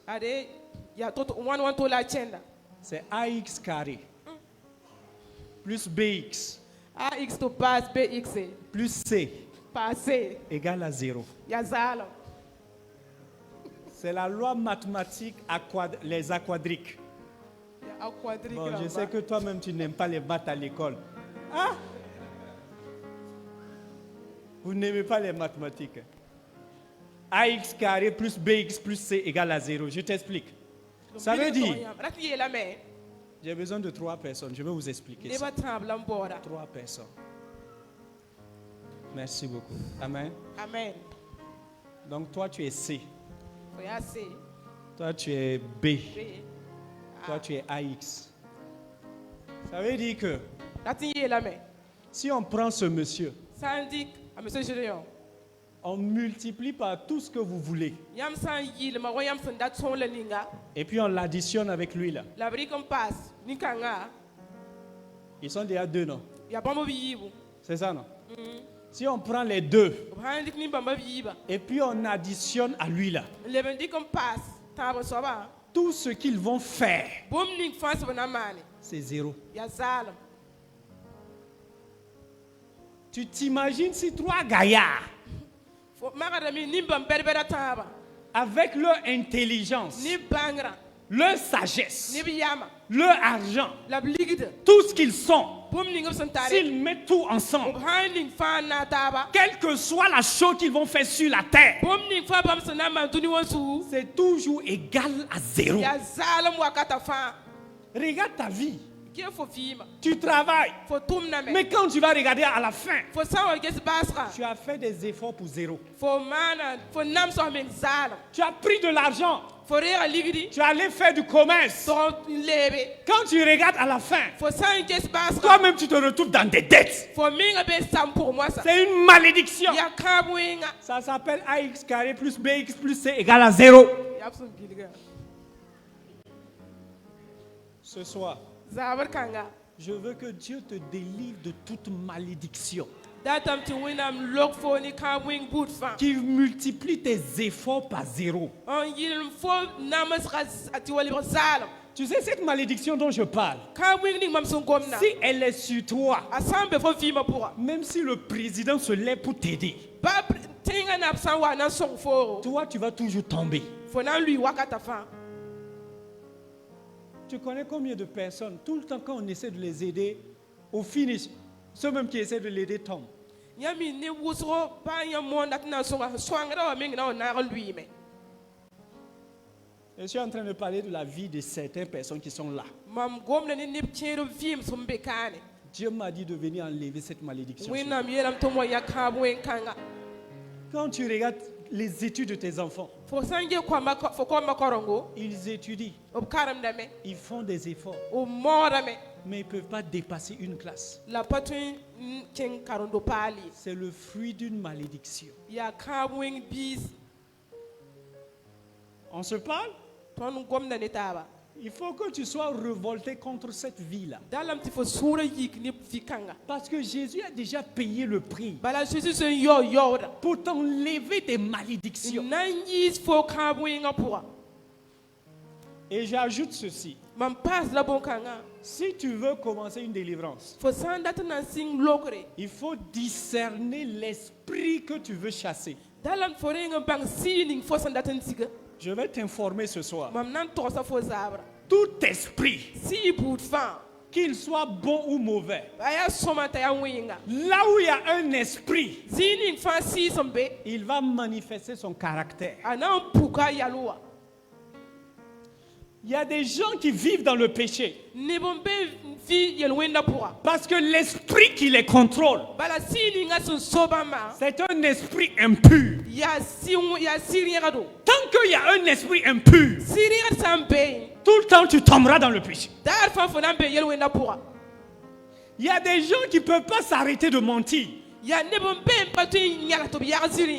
C'est AX carré plus BX plus C égale à 0. C'est la loi mathématique les aquadriques. Bon, je sais que toi-même tu n'aimes pas les maths à l'école. Ah? Vous n'aimez pas les mathématiques. AX carré plus BX plus C égale à 0. Je t'explique. Ça veut dire, j'ai besoin de 3 personnes. Je vais vous expliquer ça. 3 personnes. Merci beaucoup. Amen. Amen. Donc toi tu es C. C. Toi tu es B. Toi tu es AX. Ça veut dire que si on prend ce monsieur, on multiplie par tout ce que vous voulez. Et puis on l'additionne avec lui là. Ils sont déjà 2, non? C'est ça, non? Si on prend les 2 et puis on additionne à lui là, tout ce qu'ils vont faire, c'est 0. Tu t'imagines si 3 gaillards, avec leur intelligence, leur sagesse, leur argent, tout ce qu'ils sont, s'ils mettent tout ensemble, quelle que soit la chose qu'ils vont faire sur la terre, c'est toujours égal à 0. Regarde ta vie. Tu travailles. Mais quand tu vas regarder à la fin, tu as fait des efforts pour 0. Tu as pris de l'argent. Tu allais faire du commerce. Quand tu regardes à la fin, toi-même tu te retrouves dans des dettes. C'est une malédiction. Ça s'appelle AX carré plus BX plus C égale à 0. Ce soir, je veux que Dieu te délivre de toute malédiction qui multiplie tes efforts par 0. Tu sais, cette malédiction dont je parle, si elle est sur toi, même si le président se lève pour t'aider, toi, tu vas toujours tomber. Tu connais combien de personnes, tout le temps quand on essaie de les aider, au finish, ceux même qui essaient de l'aider tombent. Je suis en train de parler de la vie de certaines personnes qui sont là. Dieu m'a dit de venir enlever cette malédiction. Quand tu regardes les études de tes enfants, ils étudient, ils font des efforts, mais ils ne peuvent pas dépasser une classe. C'est le fruit d'une malédiction. On se parle? Il faut que tu sois révolté contre cette vie-là. Parce que Jésus a déjà payé le prix pour t'enlever des malédictions. Et j'ajoute ceci. Si tu veux commencer une délivrance, il faut discerner l'esprit que tu veux chasser. Je vais t'informer ce soir. Tout esprit, qu'il soit bon ou mauvais, là où il y a un esprit, il va manifester son caractère. Il y a des gens qui vivent dans le péché parce que l'esprit qui les contrôle, c'est un esprit impur. Tant qu'il y a un esprit impur, tout le temps tu tomberas dans le péché. Il y a des gens qui ne peuvent pas s'arrêter de mentir.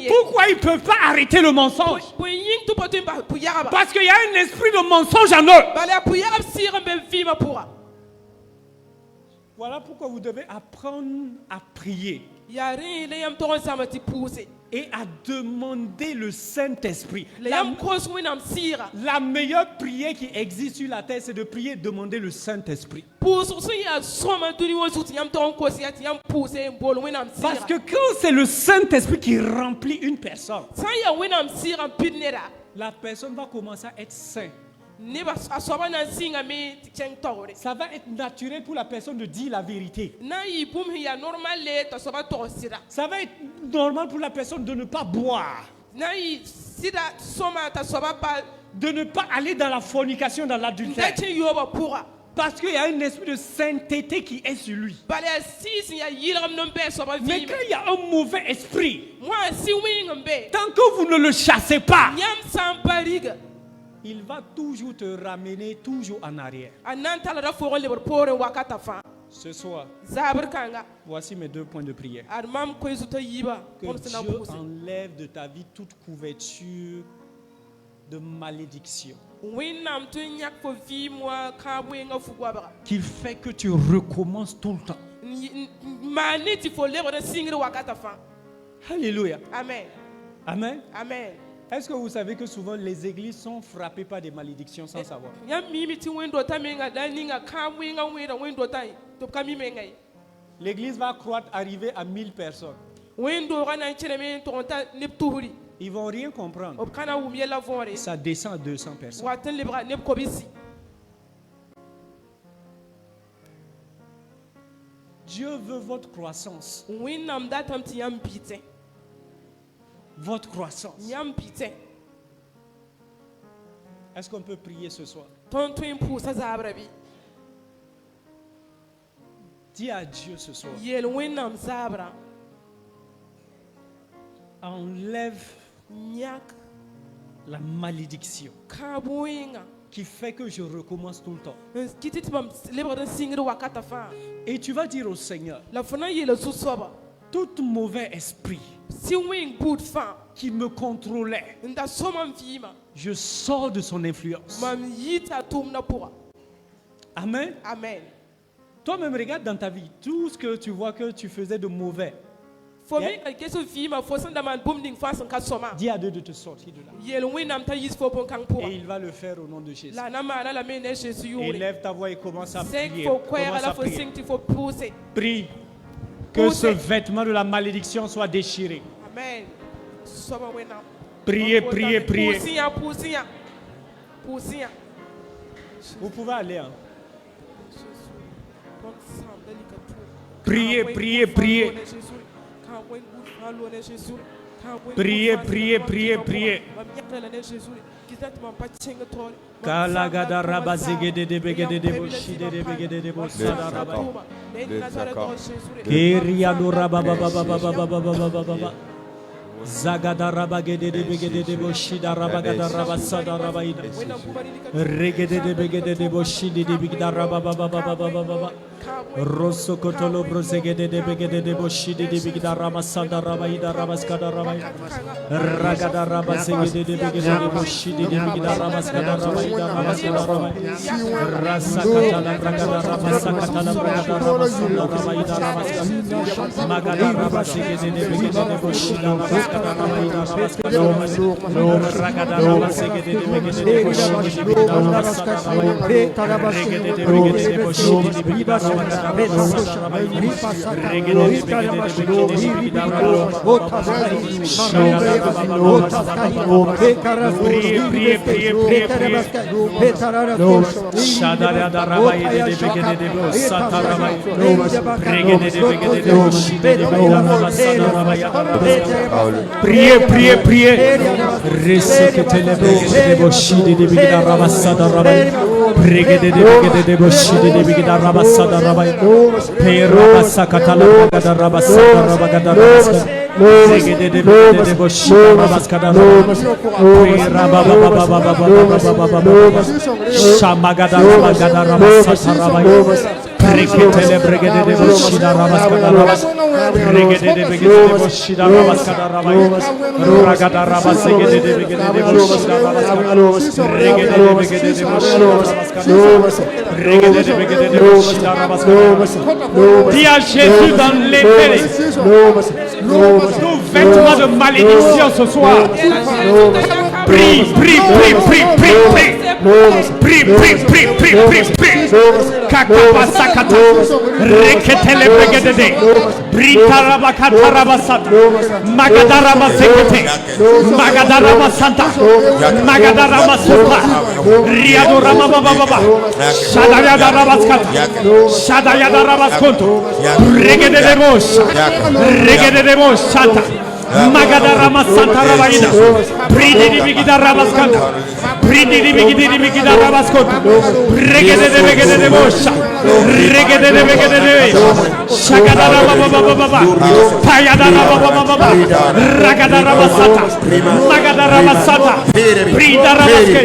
Pourquoi ils ne peuvent pas arrêter le mensonge? Parce qu'il y a un esprit de mensonge en eux. Voilà pourquoi vous devez apprendre à prier et à demander le Saint-Esprit. La meilleure prière qui existe sur la terre, c'est de prier et demander le Saint-Esprit. Parce que quand c'est le Saint-Esprit qui remplit une personne, la personne va commencer à être sainte Ça va être naturel pour la personne de dire la vérité. Ça va être normal pour la personne de ne pas boire. De ne pas aller dans la fornication, dans l'adultère. Parce qu'il y a un esprit de sainteté qui est sur lui. Mais quand il y a un mauvais esprit, tant que vous ne le chassez pas, il va toujours te ramener toujours en arrière. Ce soir, voici mes 2 points de prière. Que Dieu enlève de ta vie toute couverture de malédiction. Qu'il fait que tu recommences tout le temps. Alléluia. Amen. Amen. Amen. Est-ce que vous savez que souvent les églises sont frappées par des malédictions sans savoir? L'église va croître, arriver à 1000 personnes. Ils vont rien comprendre. Ça descend à 200 personnes. Dieu veut votre croissance. Votre croissance. Est-ce qu'on peut prier ce soir? Dis à Dieu ce soir. Enlève la malédiction qui fait que je recommence tout le temps. Et tu vas dire au Seigneur, tout mauvais esprit qui me contrôlait, je sors de son influence. Amen. Amen. Toi-même, regarde dans ta vie tout ce que tu vois que tu faisais de mauvais. Dis à Dieu de te sortir de là. Et il va le faire au nom de Jésus. Élève ta voix et commence à prier. Prie que ce vêtement de la malédiction soit déchiré. Amen. Priez, priez, priez. Vous pouvez aller. Hein? Priez, priez, priez. Priez, priez, priez, priez. Kalagada raba zegede de begede de boshide de begede de bosada raba. Kiriado raba baba baba baba baba baba. Zagada raba gede de begede de boshida raba gada raba sada raba ida. Regede de begede de boshide de begeda raba baba baba baba. Rosso kotolo brosegede de begede de boshide de begeda raba sada raba ida raba skada raba. Ragada raba zegede de begede de boshide de begeda raba skada raba ida raba skada raba. Rasa katala ragada raba sakatala ragada raba sada raba ida raba skada. Magada raba zegede de begede de boshide raba skada raba ida raba skada raba. Ragada raba zegede de begede de boshide de begeda raba sada raba. Regede de begede de boshide de begeda raba. Priez, priez, priez. Pera sakatala gada rabasa rabagada rabasa zegede de boshi rabaskada pera baba baba baba baba shamagada rabagada rabasa rabaya reketele bregede de boshi rabaskada rabasa regede de begede de boshi rabaskada rabaya ragada rabasa gede de begede de boshi rabaskada regede de begede de boshi rabaskada regede de begede de boshi rabaskada. Dis à Jésus d'enlever tout vêtement de malédiction ce soir. Prie, prie, prie, prie, prie, prie. Prie, prie, prie, prie, prie, prie. Kakapa sakata. Reketele begedede. Ritaraba Kataraba Santa, Magadarama Sekete, Magadarama Santa, Magadarama Supa, Riadorama Baba, Shadayada Rabaskata, Shadayada Rabaskonto, Regede de Bosch, Regede de Bosch, Santa. Magadarama Santa Rabaida, Bridi di Bigida Rabaskanta, Bridi di Bigida Rabaskota, Regede de Bosha, Regede de Shagadara Baba, Payadara Baba, Ragadara Basata, Magadara Basata, Brida Rabaske,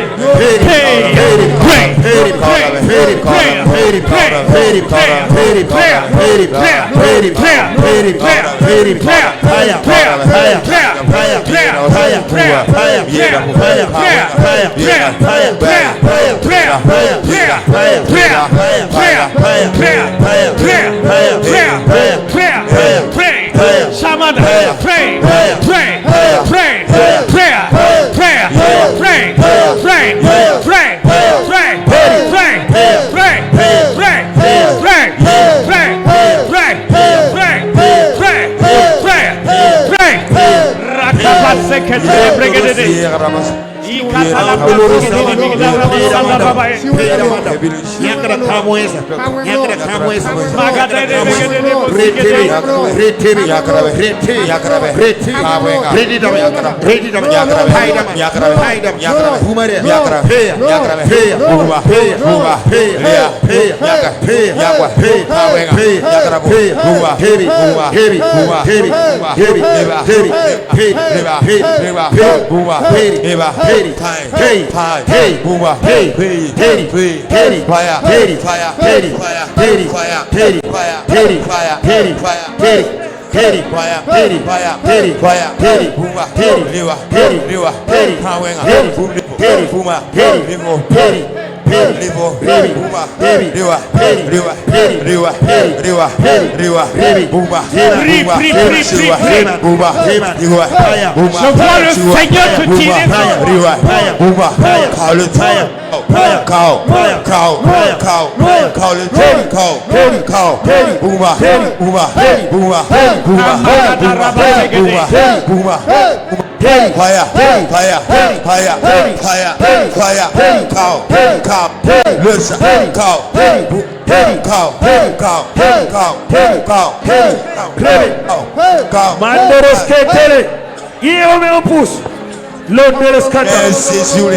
Londres Kata,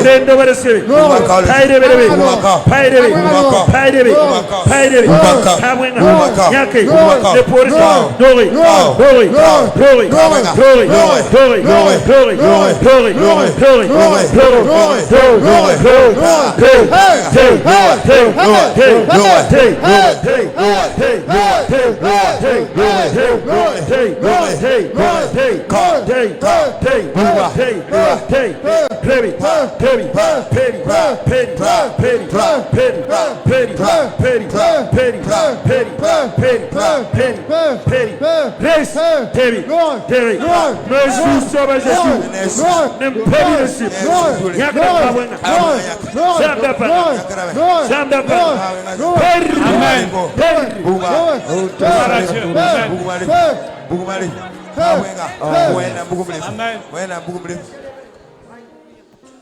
Rendo Verse, Paidebe, Yake, the Police, Dori,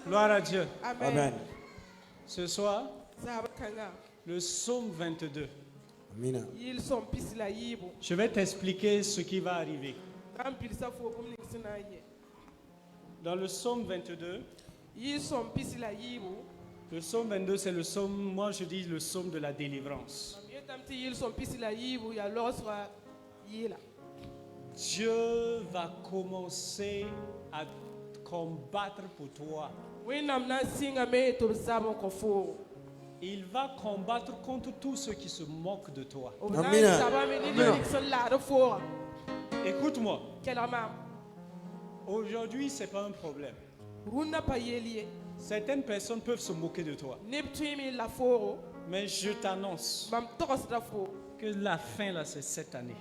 Gloire à Dieu. Amen. Ce soir, le psaume 22. Je vais t'expliquer ce qui va arriver. Dans le psaume 22, le psaume 22, c'est le psaume, moi je dis le psaume de la délivrance. Dieu va commencer à combattre pour toi. Il va combattre contre tous ceux qui se moquent de toi. Écoute-moi. Aujourd'hui, ce n'est pas un problème. Certaines personnes peuvent se moquer de toi. Mais je t'annonce que la fin, là, c'est cette année.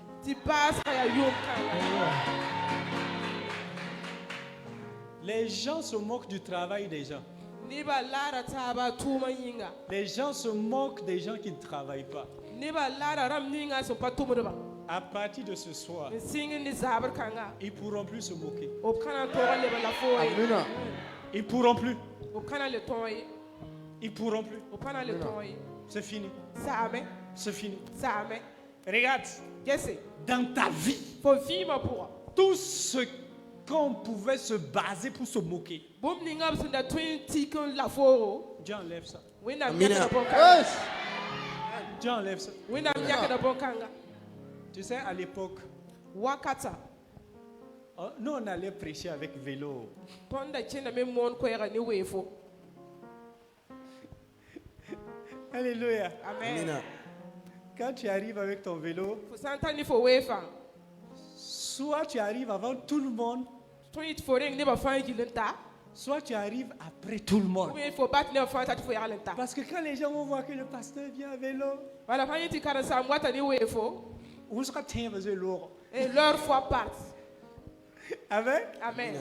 Les gens se moquent du travail des gens. Les gens se moquent des gens qui ne travaillent pas. À partir de ce soir, ils ne pourront plus se moquer. Ils ne pourront plus. Ils ne pourront plus. C'est fini. C'est fini. Regarde, dans ta vie, tout ce qu'on pouvait se baser pour se moquer, Dieu enlève ça. Dieu enlève ça. Tu sais, à l'époque, nous on allait prêcher avec vélo. Alléluia. Amen. Quand tu arrives avec ton vélo, soit tu arrives avant tout le monde, soit tu arrives après tout le monde. Parce que quand les gens vont voir que le pasteur vient à vélo, où sera lourd. Et leur foi passe. Amen. Amen.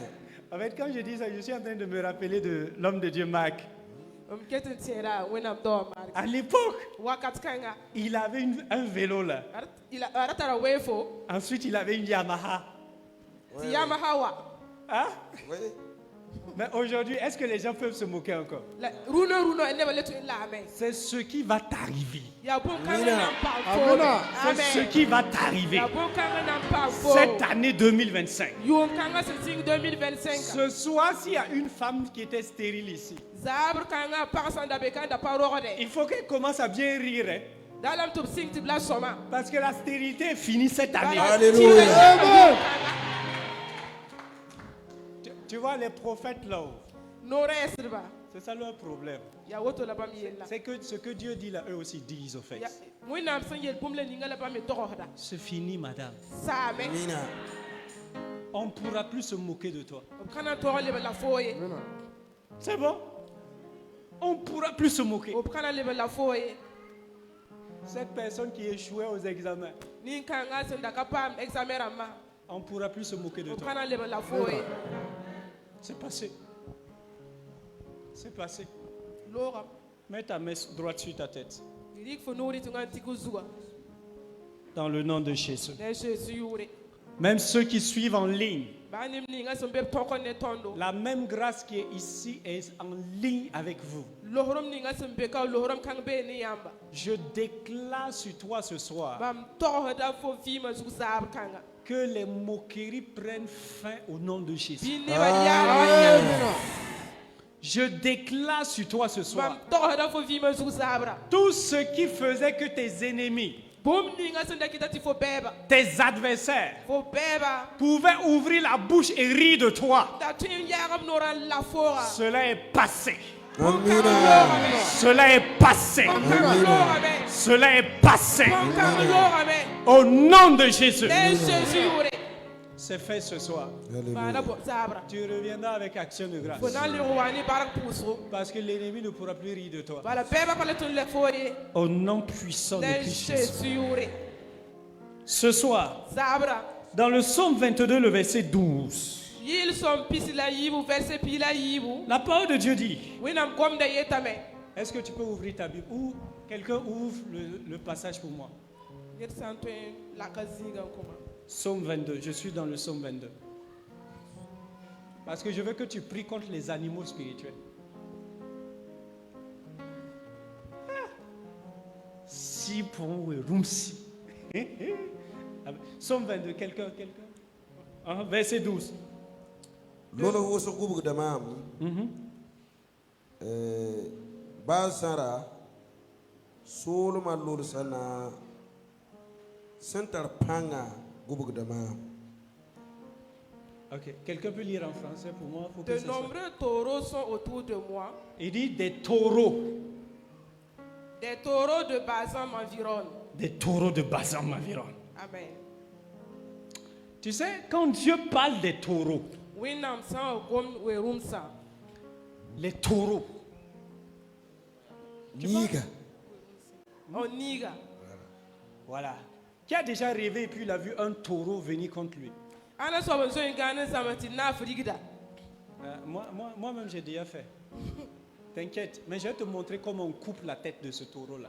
En fait, quand je dis ça, je suis en train de me rappeler de l'homme de Dieu Marc. À l'époque, il avait un vélo là. Ensuite, il avait une Yamaha. Hein? Oui. Mais aujourd'hui, est-ce que les gens peuvent se moquer encore? C'est ce qui va t'arriver. C'est ce qui va t'arriver. Cette année 2025. Ce soir, s'il y a une femme qui était stérile ici, il faut qu'elle commence à bien rire. Hein? Parce que la stérilité est finie cette année. Alléluia. Tu vois les prophètes là-haut. C'est ça leur problème. C'est que ce que Dieu dit là, eux aussi disent au fait. C'est fini, madame. On ne pourra plus se moquer de toi. C'est bon? On ne pourra plus se moquer. Cette personne qui échouait aux examens, on ne pourra plus se moquer de toi. C'est passé. C'est passé. Mets ta main droite sur ta tête. Dans le nom de Jésus. Même ceux qui suivent en ligne, la même grâce qui est ici est en ligne avec vous. Je déclare sur toi ce soir que les moqueries prennent fin au nom de Jésus. Je déclare sur toi ce soir tout ce qui faisait que tes ennemis, tes adversaires pouvaient ouvrir la bouche et rire de toi. Cela est passé. Cela est passé. Cela est passé. Au nom de Jésus. C'est fait ce soir. Tu reviendras avec action de grâce. Parce que l'ennemi ne pourra plus rire de toi. Au nom puissant de Christ Jésus. Ce soir, dans le psaume 22, le verset 12. La parole de Dieu dit. Est-ce que tu peux ouvrir ta Bible? Ou quelqu'un ouvre le passage pour moi? Psaume 22, je suis dans le psaume 22. Parce que je veux que tu pries contre les animaux spirituels. Si pour Rumsi. Psaume 22, quelqu'un. Verset 12. Basara Soloma Lursana Center Panga Gubugdama. Ok, quelqu'un peut lire en français pour moi? De nombreux taureaux sont autour de moi. Il dit des taureaux. Des taureaux de Bazan m'environnent. Des taureaux de Bazan m'environnent. Amen. Tu sais, quand Dieu parle des taureaux, les taureaux, Niga. Oh, Niga. Voilà. Qui a déjà rêvé et puis il a vu un taureau venir contre lui? Moi-même j'ai déjà fait. T'inquiète, mais je vais te montrer comment on coupe la tête de ce taureau-là.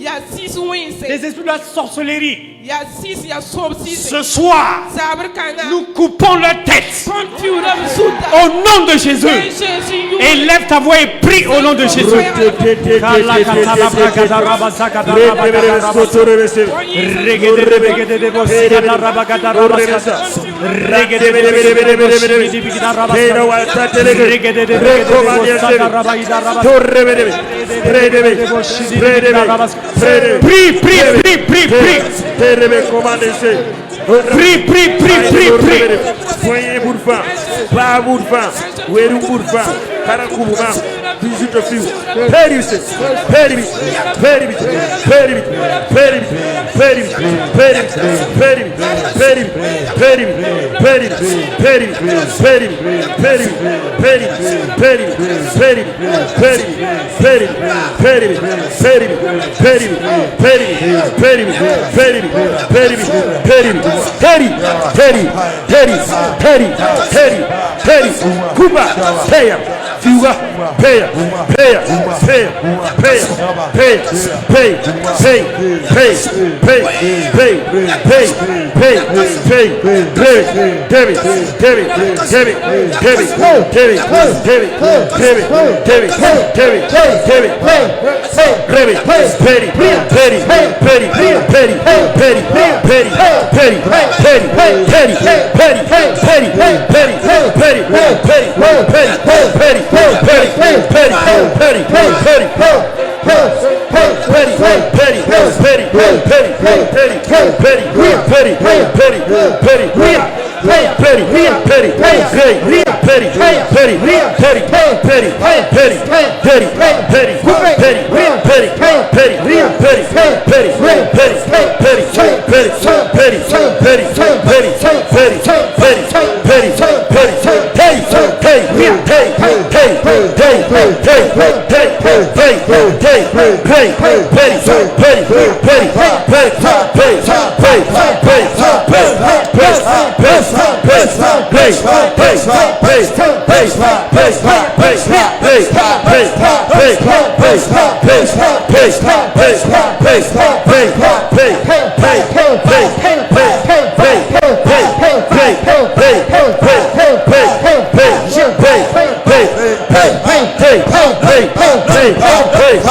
Il y a 6 wings. Des esprits de la sorcellerie. Il y a 6, il y a 6. Ce soir, nous coupons leur tête. Au nom de Jésus. Élève ta voix et prie au nom de Jésus. Prie, prie, prie, prie, prie. Prie, prie, prie, prie, prie. Soyez bourfa, pas bourfa, ouérou bourfa, caracouma, bisous de fou, péribus, péribus, péribus, péribus, péribus, péribus, péribus, péribus, péribus, péribus, péribus, péribus, péribus, péribus, péribus, péribus, Cuba, Peya, Fiuga, Peya, Peya, Peya, Peya, Peya, Pay, Pay, Pay, Pay, Pay, Pay, Pay, Pay, Pay, David, David, David, David, David, David, David, David, David,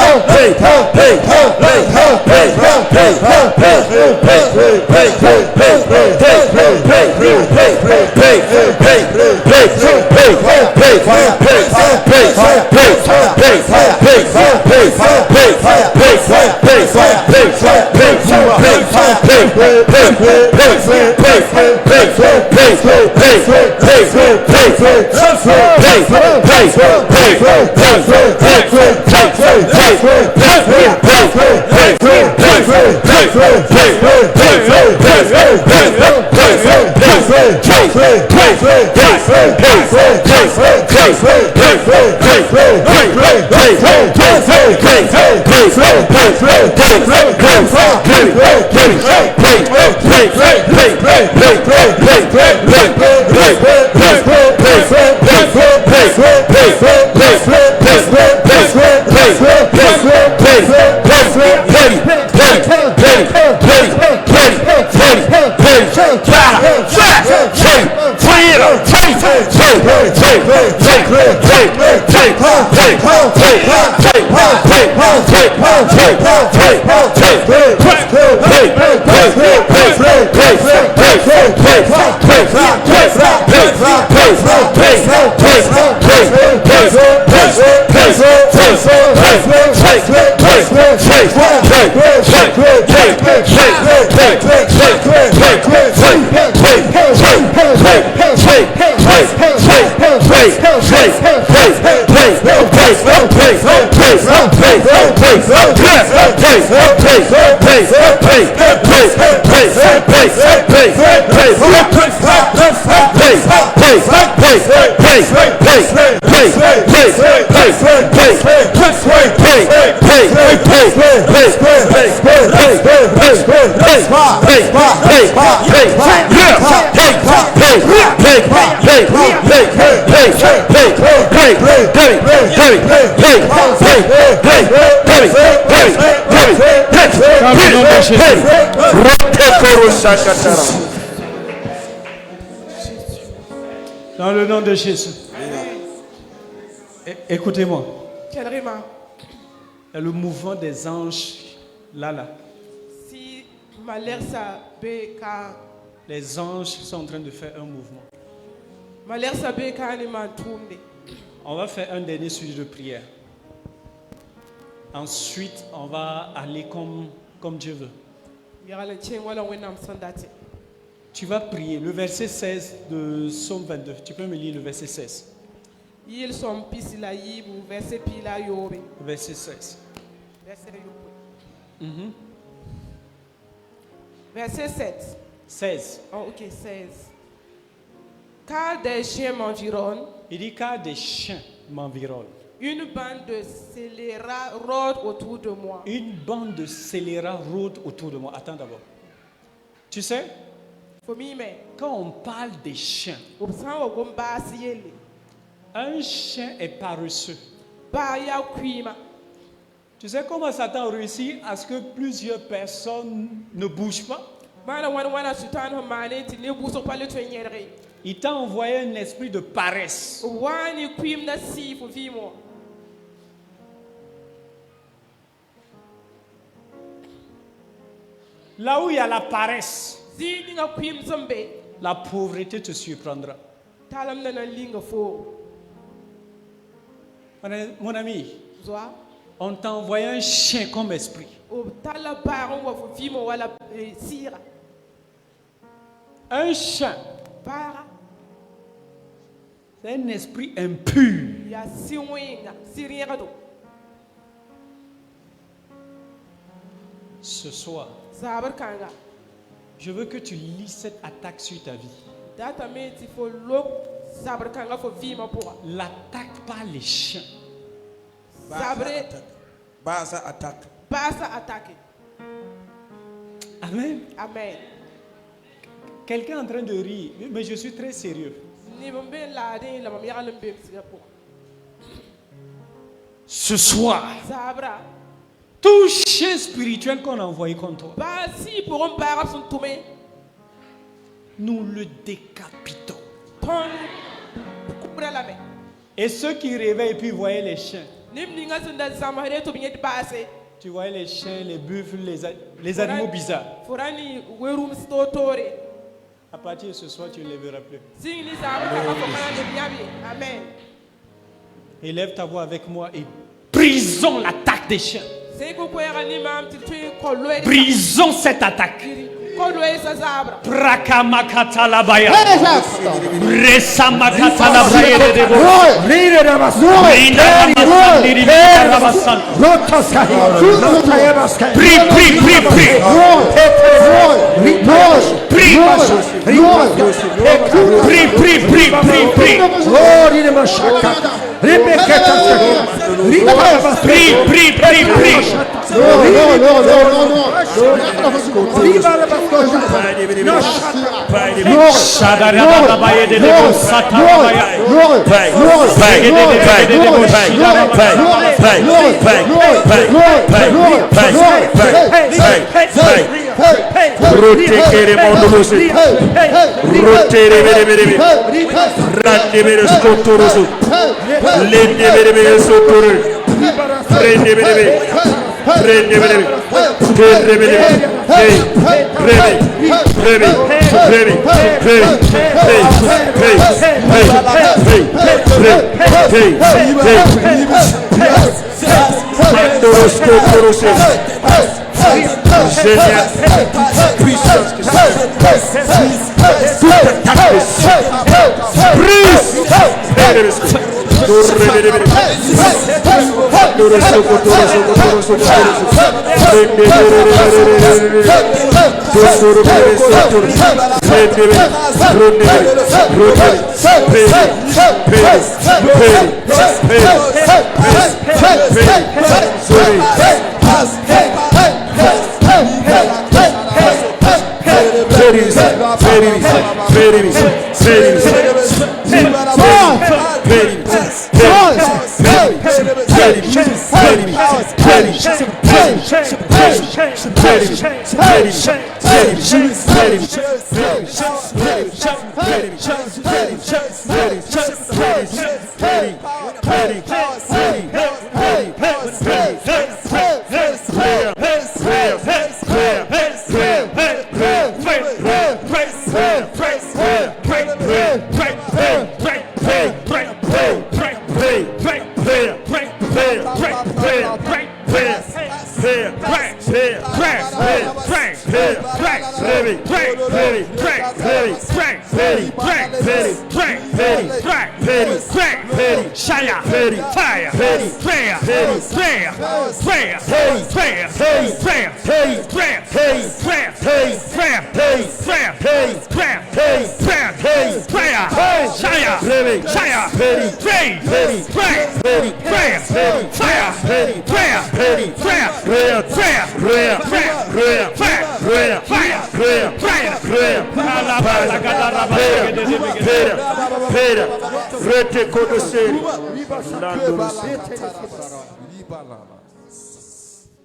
David, David, Petty, Petty, Petty, Petty, Petty, Petty, Petty, Petty, Petty, Petty, Petty, Petty, Petty, Hey, Dans le nom de Jésus. Écoutez-moi. Quelle remarque? Il y a le mouvement des anges là. Si Malersa Beka. Les anges sont en train de faire un mouvement. Malersa Beka ni mantumbe. On va faire un dernier sujet de prière. Ensuite, on va aller comme Dieu veut. Tu vas prier. Le verset 16 de Psaume 22. Tu peux me lire le verset 16. Verset 16. Verset 7. 16. Oh, ok, 16. Car des chiens m'environnent. Il dit car des chiens m'environnent. Une bande de scélérats rôde autour de moi. Une bande de scélérats rôde autour de moi. Attends d'abord. Tu sais, quand on parle des chiens, un chien est paresseux. Tu sais comment Satan réussit à ce que plusieurs personnes ne bougent pas? Il t'a envoyé un esprit de paresse. Là où il y a la paresse, la pauvreté te surprendra. Mon ami, on t'a envoyé un chien comme esprit. Un chien, c'est un esprit impur. Ce soir, je veux que tu lis cette attaque sur ta vie. L'attaque par les chiens. Amen. Amen. Quelqu'un est en train de rire, mais je suis très sérieux. Ce soir, tout chien spirituel qu'on a envoyé contre toi, nous le décapitons. Et ceux qui réveillent et puis voyaient les chiens, tu voyais les chiens, les buffles, les animaux bizarres. À partir de ce soir, tu ne les verras plus. Amen. Élève ta voix avec moi et brisons l'attaque des chiens. Brisons cette attaque. Prakamakata labaya. Resamakata labaya de debo.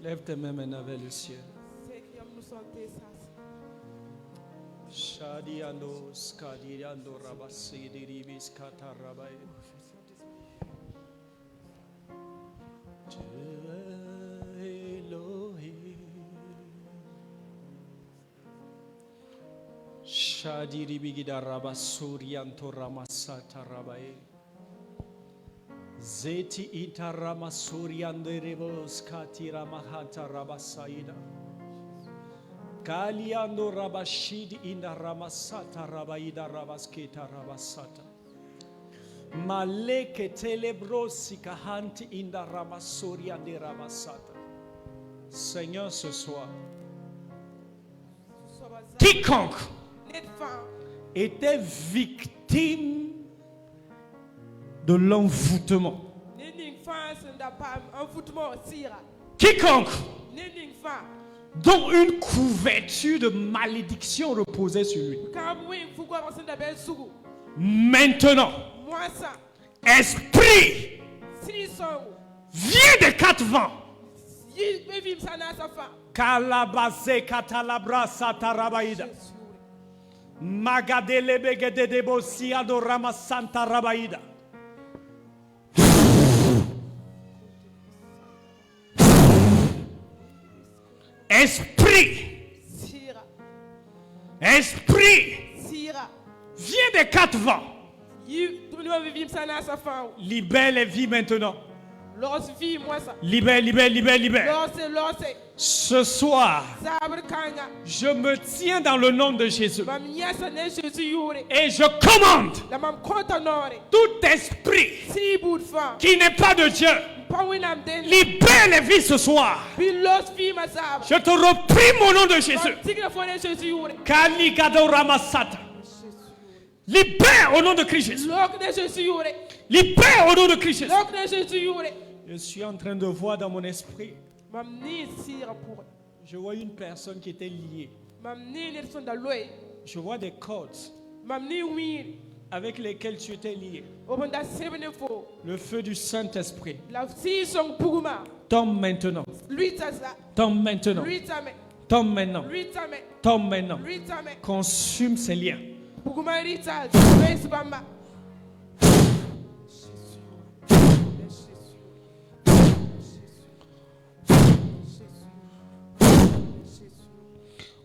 Lève tes mains maintenant vers le ciel. Shadiando skadiando rabasidi ribis katarabai. Shadi ribigida rabasurianto ramasata rabai. Zeti itarama suriande rebos katira mahanta rabasaida. Kaliando rabashidi inda ramasata rabaida rabasketa rabasata. Maleke telebrosi kahanti inda ramasuriande rabasata. Seigneur, ce soir, quiconque était victime de l'envoûtement. Quiconque dont une couverture de malédiction reposait sur lui. Maintenant, esprit, viens des quatre vents. Kalabase katalabra satarabaïda. Magadelebegede debosia do ramasanta rabaïda. Esprit, esprit, viens des quatre vents. Libère les vies maintenant. Libère, libère, libère, libère. Ce soir, je me tiens dans le nom de Jésus. Et je commande tout esprit qui n'est pas de Dieu. Libère les vies ce soir. Je te reprie mon nom de Jésus. Kaligado Ramasata. Libère au nom de Christ Jésus. Libère au nom de Christ Jésus. Je suis en train de voir dans mon esprit. Je vois une personne qui était liée. Je vois des cordes avec lesquelles tu étais lié. Le feu du Saint-Esprit tombe maintenant. Tombe maintenant. Tombe maintenant. Tombe maintenant. Consume ces liens.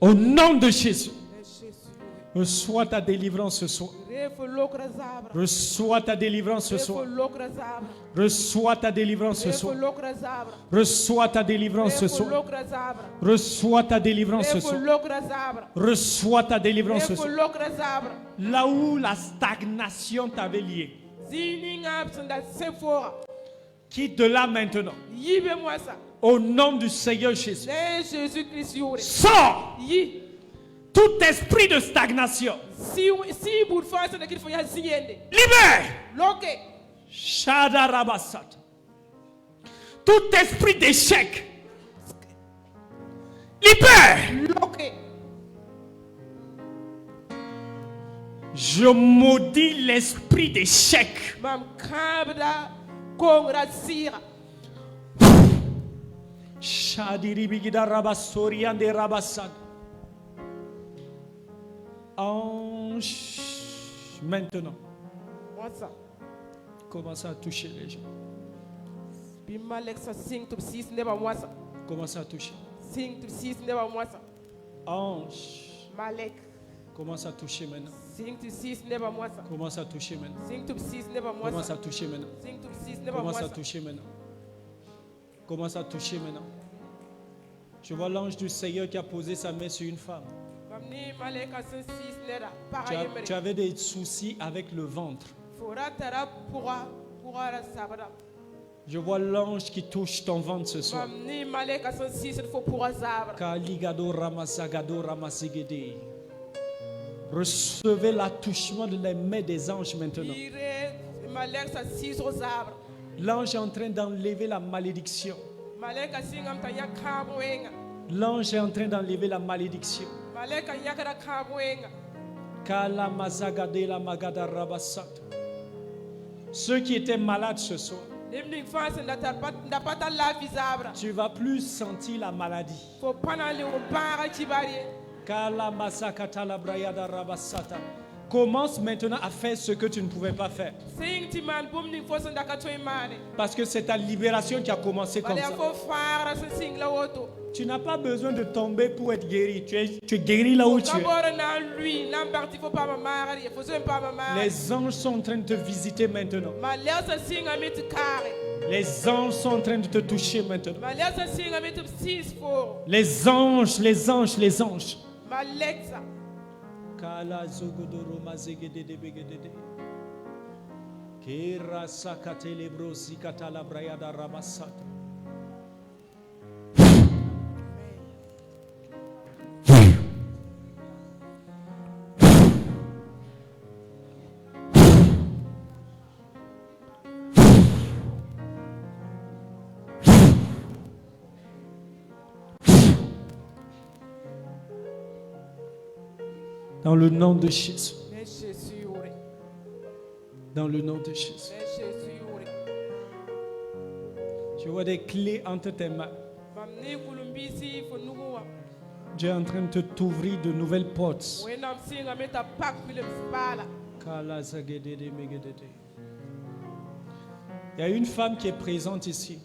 Au nom de Jésus, reçois ta délivrance ce soir. Reçois ta délivrance ce soir. Reçois ta délivrance ce soir. Reçois ta délivrance ce soir. Reçois ta délivrance ce soir. Reçois ta délivrance ce soir. Là où la stagnation t'avait lié, quitte de là maintenant. Au nom du Seigneur Jésus. Sors tout esprit de stagnation. Libère. Shadarabasat. Tout esprit d'échec. Libère. Je maudis l'esprit d'échec. Ange, maintenant, commence à toucher les gens. Commence à toucher. Ange, commence à toucher maintenant. Commence à toucher maintenant. Commence à toucher maintenant. Commence à toucher maintenant. Commence à toucher maintenant. Je vois l'ange du Seigneur qui a posé sa main sur une femme. Tu avais des soucis avec le ventre. Je vois l'ange qui touche ton ventre ce soir. Recevez l'attouchement de la main des anges maintenant. L'ange est en train d'enlever la malédiction. L'ange est en train d'enlever la malédiction. Ceux qui étaient malades ce soir, tu ne vas plus sentir la maladie. Commence maintenant à faire ce que tu ne pouvais pas faire. Parce que c'est ta libération qui a commencé comme ça. Tu n'as pas besoin de tomber pour être guéri. Tu es guéri là où tu es. Les anges sont en train de te visiter maintenant. Les anges sont en train de te toucher maintenant. Les anges, les anges, les anges. Kala zogodoro mazegede de begede. Kera sakatele brosi katala brayada rabasata. Dans le nom de Jésus. Dans le nom de Jésus. Je vois des clés entre tes mains. Dieu est en train de t'ouvrir de nouvelles portes. Il y a une femme qui est présente ici.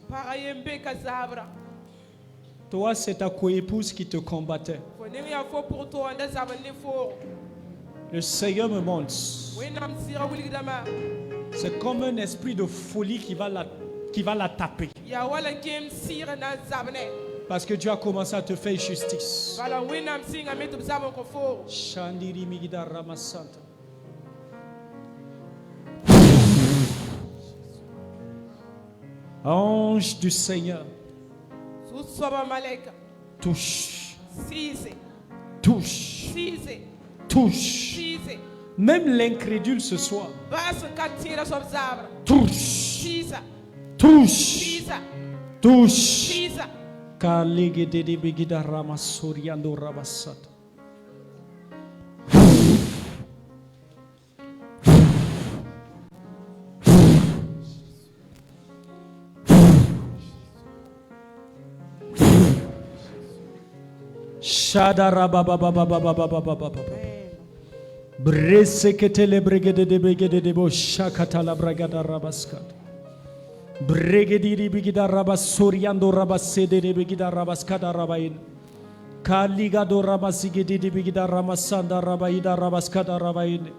Toi, c'est ta coépouse qui te combattait. Le Seigneur me montre. C'est comme un esprit de folie qui va la taper. Parce que Dieu a commencé à te faire justice. Shandiri Migida Ramasanta. Ange du Seigneur. Touche. Touche. Touche. Même l'incrédule ce soir. Touche. Touche. Touche. Kalegede de begida ramasoriando rabasata. Shadara baba baba baba baba baba. Breseketele bregede de begede de bo shakata la bragada rabaskat. Bregedi bigida rabasoriando rabasede de bigida rabaskada rabain. Kaligado rabasigedi de bigida ramasanda rabaida rabaskada rabain.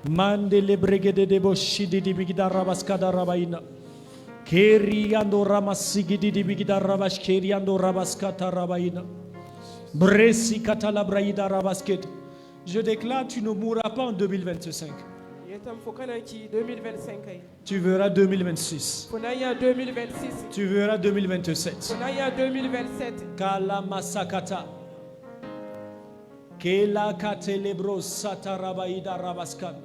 Mandele bregede de bo shidi de bigida rabaskada rabaina. Keriando ramasigedi de bigida rabaskeriando rabaskata rabaina. Bresi katala braida rabasket. Je déclare, tu ne mourras pas en 2025. Tu verras 2026. Tu verras 2027. Kala masakata. Kela katelebro satarabaida rabaskan.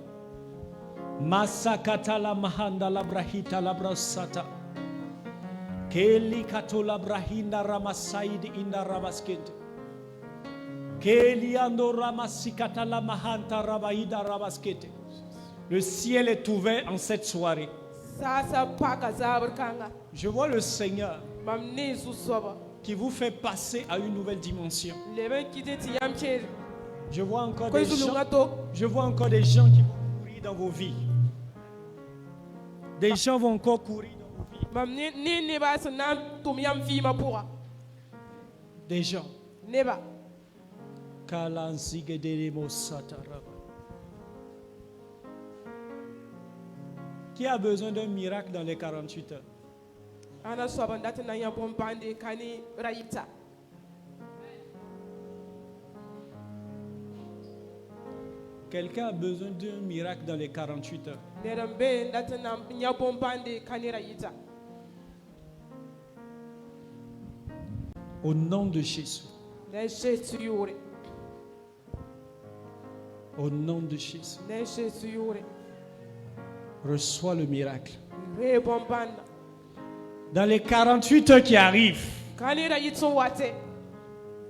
Masakata la mahanda la brahita la brasata. Keli katola brahinda ramasaidi inda rabasket. Le ciel est ouvert en cette soirée. Je vois le Seigneur qui vous fait passer à une nouvelle dimension. Je vois encore des gens qui vont courir dans vos vies. Des gens vont encore courir dans vos vies. Des gens. Qui a besoin d'un miracle dans les 48 heures? Quelqu'un a besoin d'un miracle dans les 48 heures. Au nom de Jésus. Au nom de Jésus. Reçois le miracle. Dans les 48 heures qui arrivent,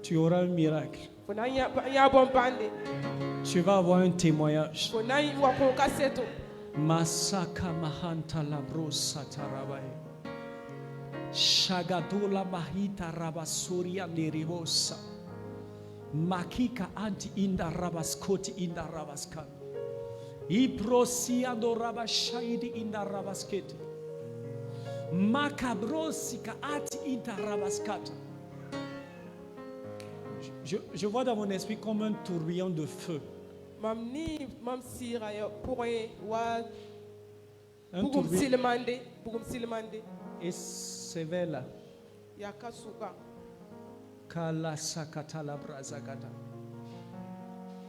tu auras un miracle. Tu vas avoir un témoignage. Masaka mahanta labrosa tarabai. Shagadola mahita rabasoria nerivosa. Makika anti inda rabaskoti inda rabaskan. Iprosiando rabashaidi inda rabasketi. Makabrosika ati inda rabaskata. Je vois dans mon esprit comme un tourbillon de feu. Un tourbillon. Et c'est vers là. Kala sakata la brazagada.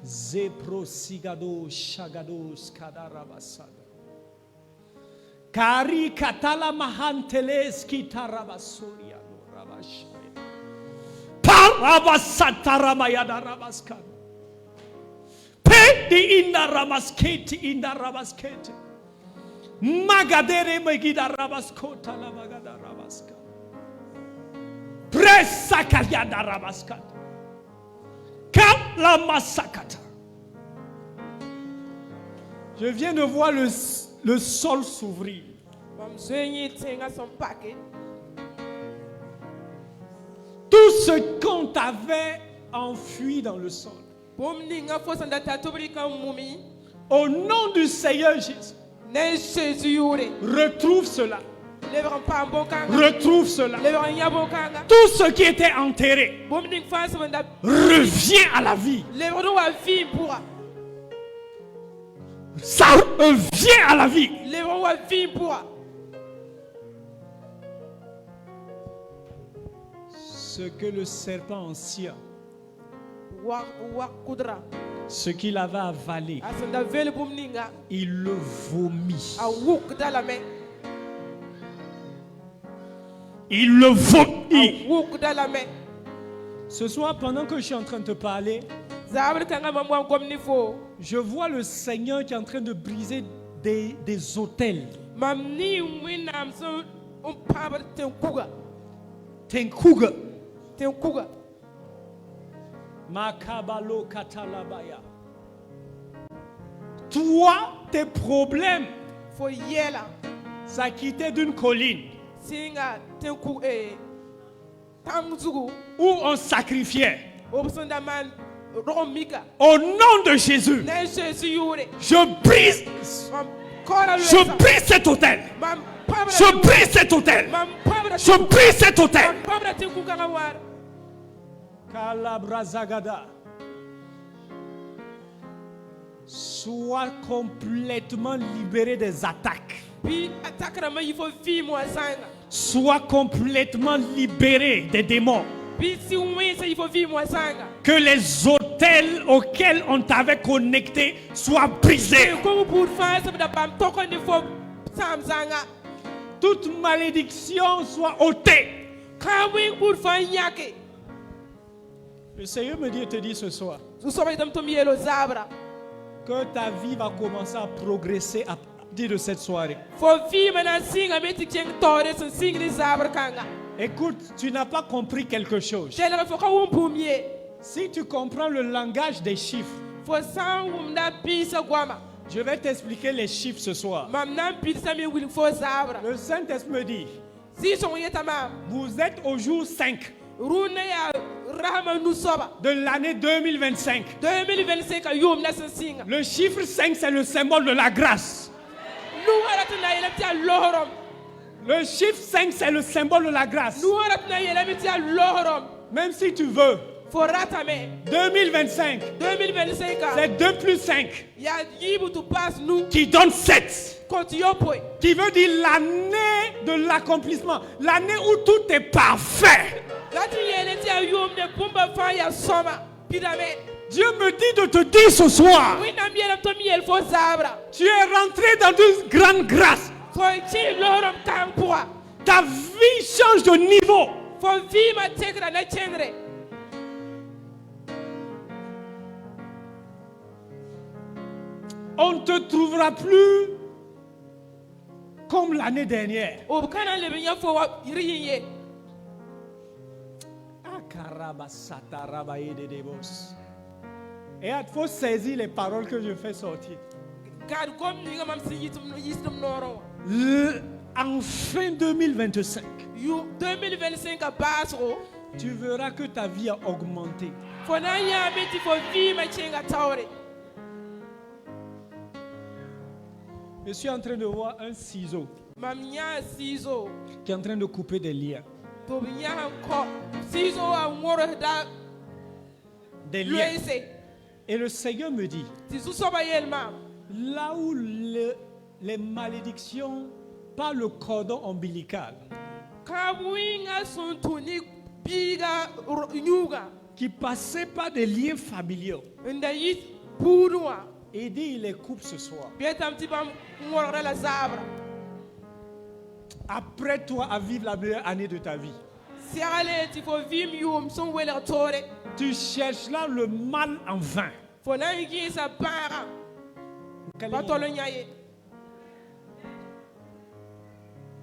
Zepro sigado shagado skadarabasada. Kari katala mahanteles kitarabasoria rabashaya. Parabasata ramayada rabaskan. Pedi inda ramasketi inda rabasketi. Magadere megida rabaskota la magada rabaska. Pressa kayada rabaskata. Kala masakata. Je viens de voir le sol s'ouvrir. Tout ce qu'on t'avait enfui dans le sol. Au nom du Seigneur Jésus. Retrouve cela. Retrouve cela. Tout ce qui était enterré revient à la vie. Ça revient à la vie. Ce que le serpent ancien, ce qu'il avait avalé, il le vomit. Il le vomit. Ce soir, pendant que je suis en train de te parler, je vois le Seigneur qui est en train de briser des autels. Tenkuga. Makabalo katalabaya. Toi, tes problèmes, ça quittait d'une colline où on sacrifiait. Au nom de Jésus, je brise cet hôtel. Je brise cet hôtel. Je brise cet hôtel. Kalabrazagada. Sois complètement libéré des attaques. Sois complètement libéré des démons. Que les autels auxquels on t'avait connecté soient brisés. Toute malédiction soit ôtée. Le Seigneur me dit et te dit ce soir que ta vie va commencer à progresser à partir de cette soirée. Écoute, tu n'as pas compris quelque chose. Si tu comprends le langage des chiffres, je vais t'expliquer les chiffres ce soir. Le Saint-Esprit me dit, vous êtes au jour 5. de l'année 2025. Le chiffre 5, c'est le symbole de la grâce. Le chiffre 5, c'est le symbole de la grâce. Même si tu veux, 2025, c'est 2 plus 5 qui donne 7. Qui veut dire l'année de l'accomplissement, l'année où tout est parfait. Dieu me dit de te dire ce soir, tu es rentré dans une grande grâce. Ta vie change de niveau. On ne te trouvera plus comme l'année dernière. Et il faut saisir les paroles que je fais sortir. En fin 2025, tu verras que ta vie a augmenté. Je suis en train de voir un ciseau qui est en train de couper des liens. Des liens. Et le Seigneur me dit, là où les malédictions par le cordon ombilical qui passaient par des liens familiaux, et dit il les coupe ce soir. Après toi à vivre la meilleure année de ta vie. Tu cherches là le mal en vain.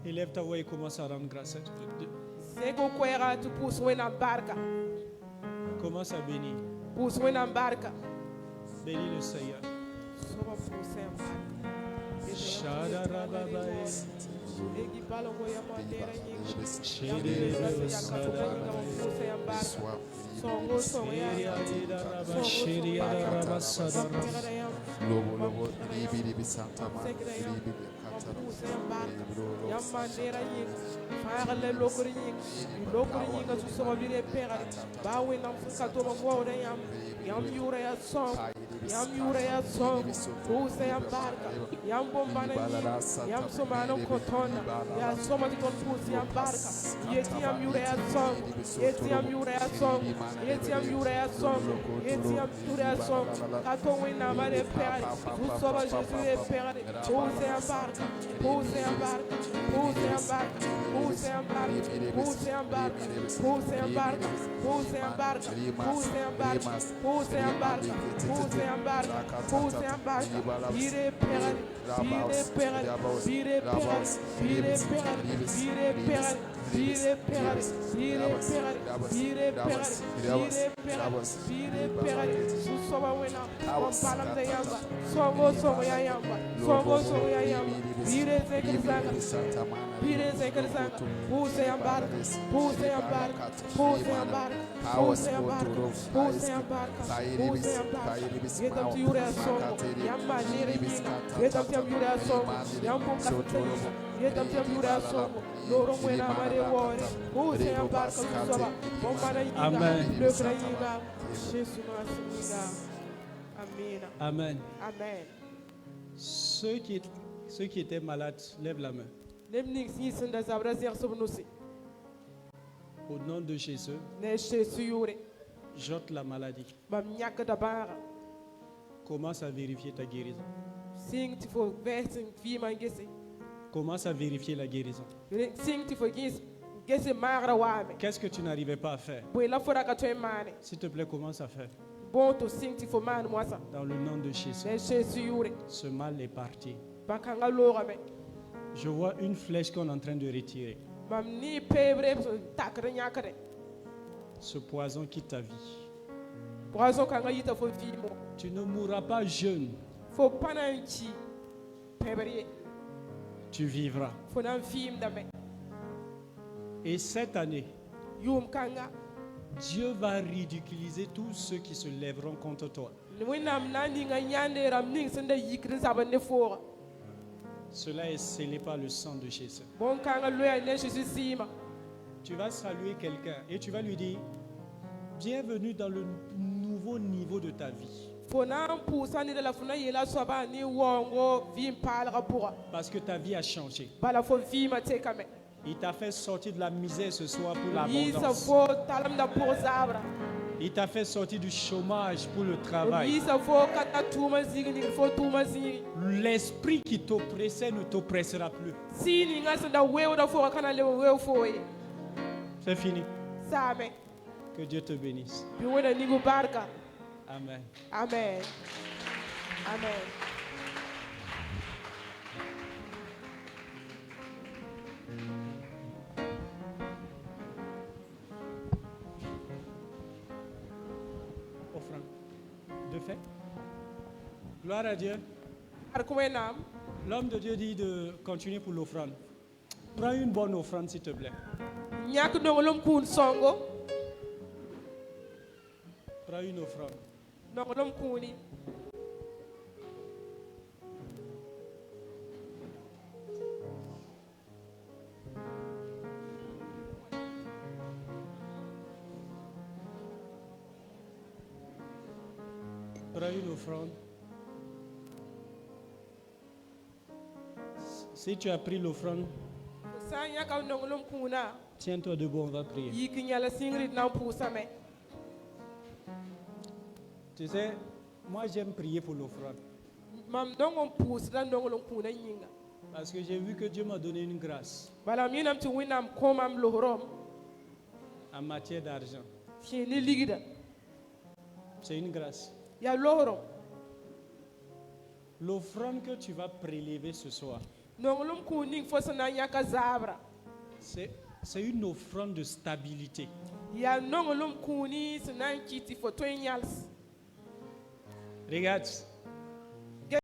Élève ta voix et commence à rendre grâce à Dieu. Commence à bénir. Bénis le Seigneur. Amen. Amen. Ceux qui étaient malades, lève la main. Au nom de Jésus, j'ôte la maladie. Commence à vérifier ta guérison. Commence à vérifier la guérison. Qu'est-ce que tu n'arrivais pas à faire? S'il te plaît, commence à faire. Dans le nom de Jésus, ce mal est parti. Je vois une flèche qu'on est en train de retirer. Ce poison quitte ta vie. Tu ne mourras pas jeune. Tu vivras. Et cette année, Dieu va ridiculiser tous ceux qui se lèveront contre toi. Cela est scellé par le sang de Jésus. Tu vas saluer quelqu'un et tu vas lui dire, bienvenue dans le nouveau niveau de ta vie. Parce que ta vie a changé. Il t'a fait sortir de la misère ce soir pour l'abondance. Il t'a fait sortir du chômage pour le travail. L'esprit qui t'oppressait ne t'oppressera plus. C'est fini. Que Dieu te bénisse. Amen. Amen. Amen. Offrande. De fait. Gloire à Dieu. L'homme de Dieu dit de continuer pour l'offrande. Prends une bonne offrande s'il te plaît. Prends une offrande. Prends une offrande. Si tu as pris l'offrande, tiens-toi debout, on va prier. Tu sais, moi j'aime prier pour l'offrande. Parce que j'ai vu que Dieu m'a donné une grâce en matière d'argent. C'est une grâce. L'offrande que tu vas prélever ce soir, c'est une offrande de stabilité. Regarde,